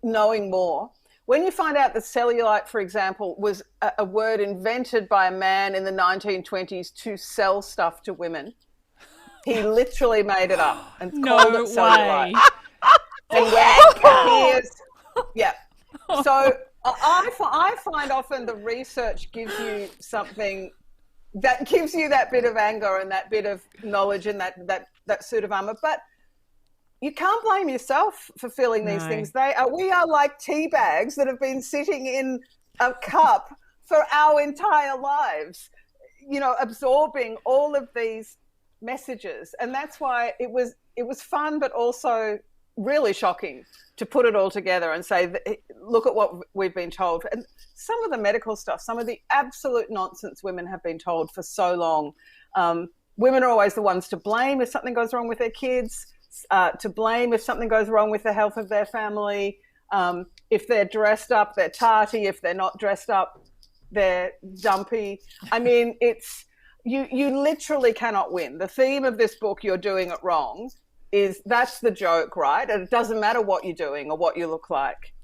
S13: knowing more. When you find out that cellulite, for example, was a word invented by a man in the 1920s to sell stuff to women, he literally made it up and called it cellulite. Yeah. So I find often the research gives you something that gives you that bit of anger and that bit of knowledge and that suit of armor, but you can't blame yourself for feeling these things. We are like tea bags that have been sitting in a cup for our entire lives, you know, absorbing all of these messages. And that's why it was fun, but also really shocking to put it all together and say, look at what we've been told. And some of the medical stuff, some of the absolute nonsense women have been told for so long. Women are always the ones to blame if something goes wrong with their kids. To blame if something goes wrong with the health of their family. If they're dressed up, they're tarty. If they're not dressed up, they're dumpy. I mean, it's you literally cannot win. The theme of this book, You're Doing It Wrong, that's the joke, right? And it doesn't matter what you're doing or what you look like,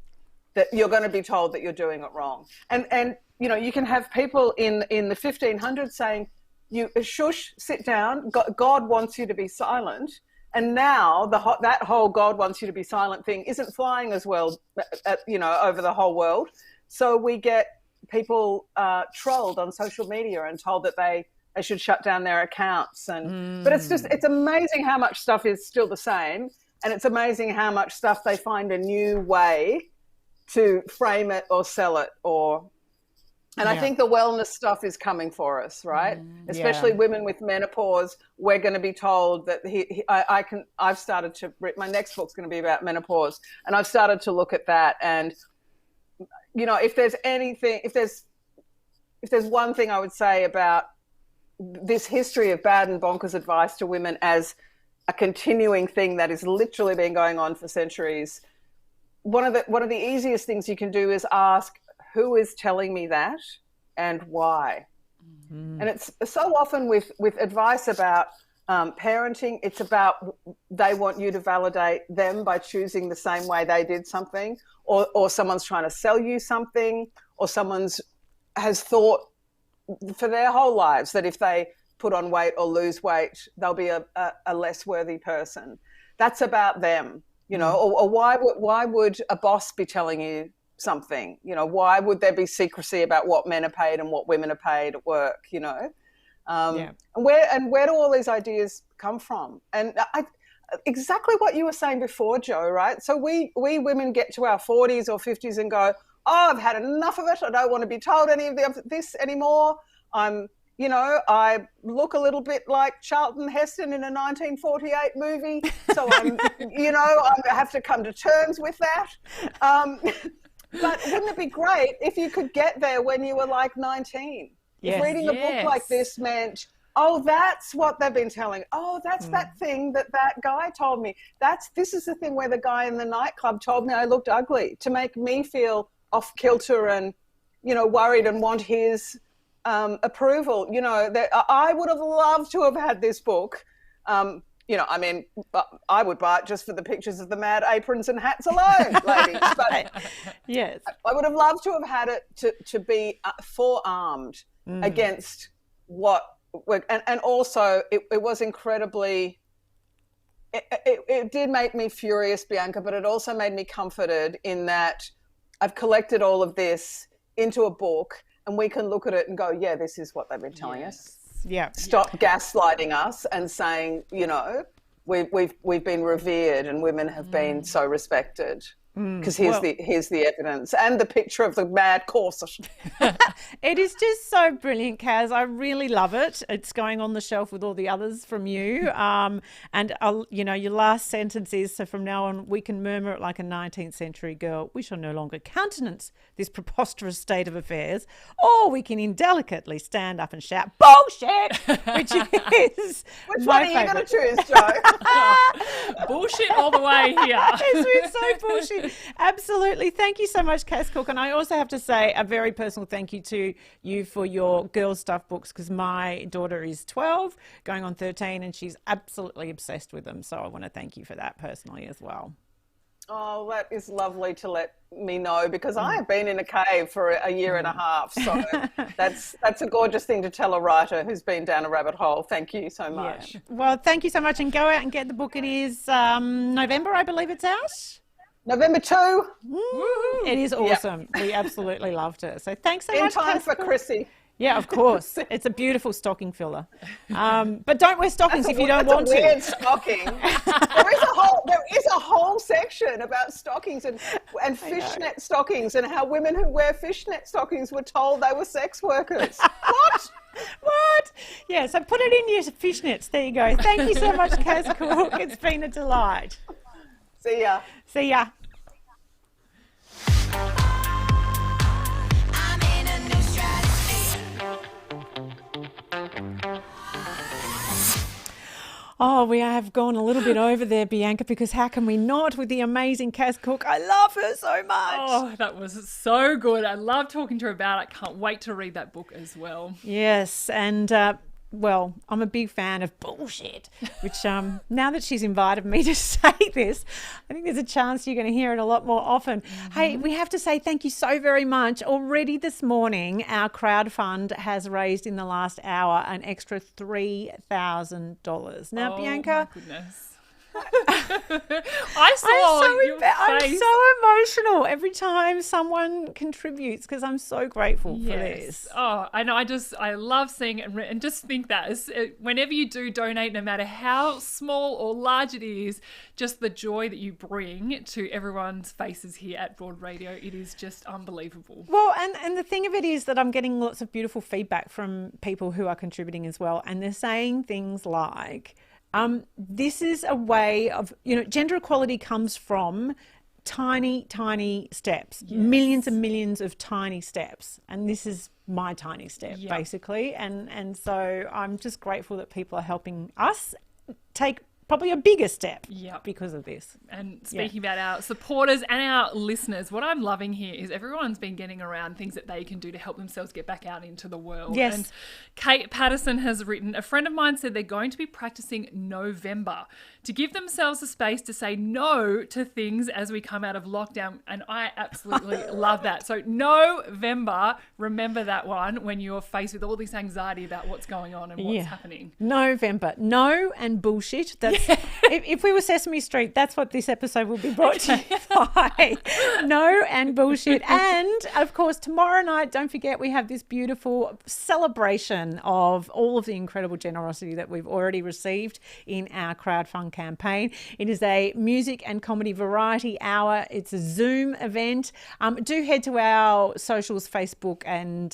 S13: that you're going to be told that you're doing it wrong. And you know, you can have people in the 1500s saying, "You shush, sit down. God wants you to be silent." And now that whole God wants you to be silent thing isn't flying as well, you know, over the whole world. So we get people trolled on social media and told that they should shut down their accounts. But it's amazing how much stuff is still the same. And it's amazing how much stuff they find a new way to frame it or sell it And I think the wellness stuff is coming for us, right? Especially women with menopause. We're going to be told that I've started to, my next book's going to be about menopause, and I've started to look at that. And, you know, if there's one thing I would say about this history of bad and bonkers advice to women as a continuing thing that has literally been going on for centuries, one of the easiest things you can do is ask, who is telling me that and why? And it's so often with advice about parenting, it's about they want you to validate them by choosing the same way they did something, or someone's trying to sell you something, or has thought for their whole lives that if they put on weight or lose weight, they'll be a less worthy person. That's about them, you know, or why would a boss be telling you something? You know, why would there be secrecy about what men are paid and what women are paid at work, you know? And where do all these ideas come from? And exactly what you were saying before, Jo, right? So we women get to our 40s or 50s and go, oh, I've had enough of it. I don't want to be told any of this anymore. You know, I look a little bit like Charlton Heston in a 1948 movie. So I have to come to terms with that. But wouldn't it be great if you could get there when you were like 19? Yes. If reading a book like this meant, oh, that's what they've been telling. Oh, that's that thing that guy told me. This is the thing where the guy in the nightclub told me I looked ugly, to make me feel off kilter and, you know, worried and want his approval. You know, I would have loved to have had this book. You know, I mean, I would buy it just for the pictures of the mad aprons and hats alone, ladies. But
S2: yes,
S13: I would have loved to have had it to be forearmed against and also it was incredibly, it did make me furious, Bianca, but it also made me comforted in that I've collected all of this into a book and we can look at it and go, yeah, this is what they've been telling us.
S2: Yeah.
S13: Stop gaslighting us and saying, you know, we've been revered and women have been so respected. Because here's the evidence and the picture of the mad corset.
S2: It is just so brilliant, Kaz. I really love it. It's going on the shelf with all the others from you. And you know, your last sentence is, so from now on we can murmur it like a 19th century girl. We shall no longer countenance this preposterous state of affairs, or we can indelicately stand up and shout bullshit, which is
S13: which one are you going to choose, Jo?
S3: Bullshit all the way here.
S2: It's so bullshit. Absolutely. Thank you so much, Kaz Cooke. And I also have to say a very personal thank you to you for your girl stuff books, because my daughter is 12 going on 13 and she's absolutely obsessed with them. So I want to thank you for that personally as well.
S13: Oh, that is lovely to let me know, because I have been in a cave for a year and a half. So that's a gorgeous thing to tell a writer who's been down a rabbit hole. Thank you so much.
S2: Yeah. Well, thank you so much, and go out and get the book. It is November, I believe it's out.
S13: November 2.
S2: It is awesome. Yep. We absolutely loved it. So thanks so much.
S13: In time for Chrissy.
S2: Yeah, of course. It's a beautiful stocking filler. But don't wear stockings if you don't want to.
S13: Weird stocking. There is a whole section about stockings and fishnet stockings, and how women who wear fishnet stockings were told they were sex workers.
S2: What? Yeah, so put it in your fishnets. There you go. Thank you so much, Kaz Cooke. It's been a delight.
S13: See ya.
S2: See ya. Oh, we have gone a little bit over there, Bianca, because how can we not with the amazing Kaz Cooke? I love her so much.
S3: Oh, that was so good. I love talking to her about it. Can't wait to read that book as well.
S2: Yes, and well, I'm a big fan of bullshit, which now that she's invited me to say this, I think there's a chance you're going to hear it a lot more often. Hey, we have to say thank you so very much. Already this morning, our crowd fund has raised in the last hour an extra $3,000. Now, Bianca.
S3: My goodness. I saw your face.
S2: I'm so emotional every time someone contributes, because I'm so grateful for this.
S3: Oh, and I love seeing it, and just think that whenever you do donate, no matter how small or large it is, just the joy that you bring to everyone's faces here at Broad Radio, it is just unbelievable.
S2: Well, and the thing of it is that I'm getting lots of beautiful feedback from people who are contributing as well, and they're saying things like, this is a way of, gender equality comes from tiny, tiny steps, millions and millions of tiny steps. And this is my tiny step, basically. And so I'm just grateful that people are helping us take probably a bigger step because of this.
S3: And speaking about our supporters and our listeners, what I'm loving here is everyone's been getting around things that they can do to help themselves get back out into the world.
S2: Yes.
S3: And Kate Patterson has written, a friend of mine said they're going to be practicing November to give themselves a space to say no to things as we come out of lockdown. And I absolutely love that. So November, remember that one when you're faced with all this anxiety about what's going on and what's happening.
S2: November. No and bullshit. That's if we were Sesame Street, that's what this episode will be brought to you by. No and bullshit. And of course, tomorrow night, don't forget, we have this beautiful celebration of all of the incredible generosity that we've already received in our crowdfund campaign. It is a music and comedy variety hour. It's a Zoom event. Do head to our socials, Facebook and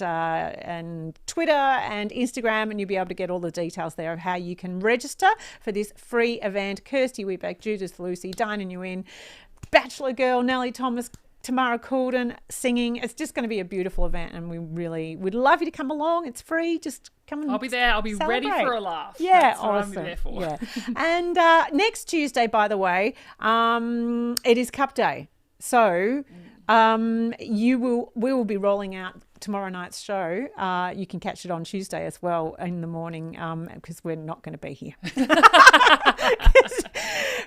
S2: Twitter and Instagram, and you'll be able to get all the details there of how you can register for this free event. Kirsty Weebeck, Judith Lucy, Dinah Nguyen, Bachelor Girl, Nellie Thomas, Tamara Coulden singing. It's just going to be a beautiful event, and we really would love you to come along. It's free. Just come and
S3: I'll be there. I'll be
S2: celebrate.
S3: Ready for a laugh.
S2: Yeah,
S3: that's what
S2: awesome.
S3: I'm there for.
S2: Yeah. And next Tuesday, by the way, it is Cup Day. So we will be rolling out tomorrow night's show. You can catch it on Tuesday as well in the morning, because we're not going to be here.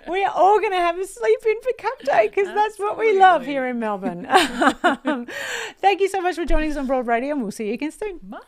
S2: We are all going to have a sleep in for Cup Day, because that's what we love here in Melbourne. Thank you so much for joining us on Broad Radio, and we'll see you again soon.
S3: Bye.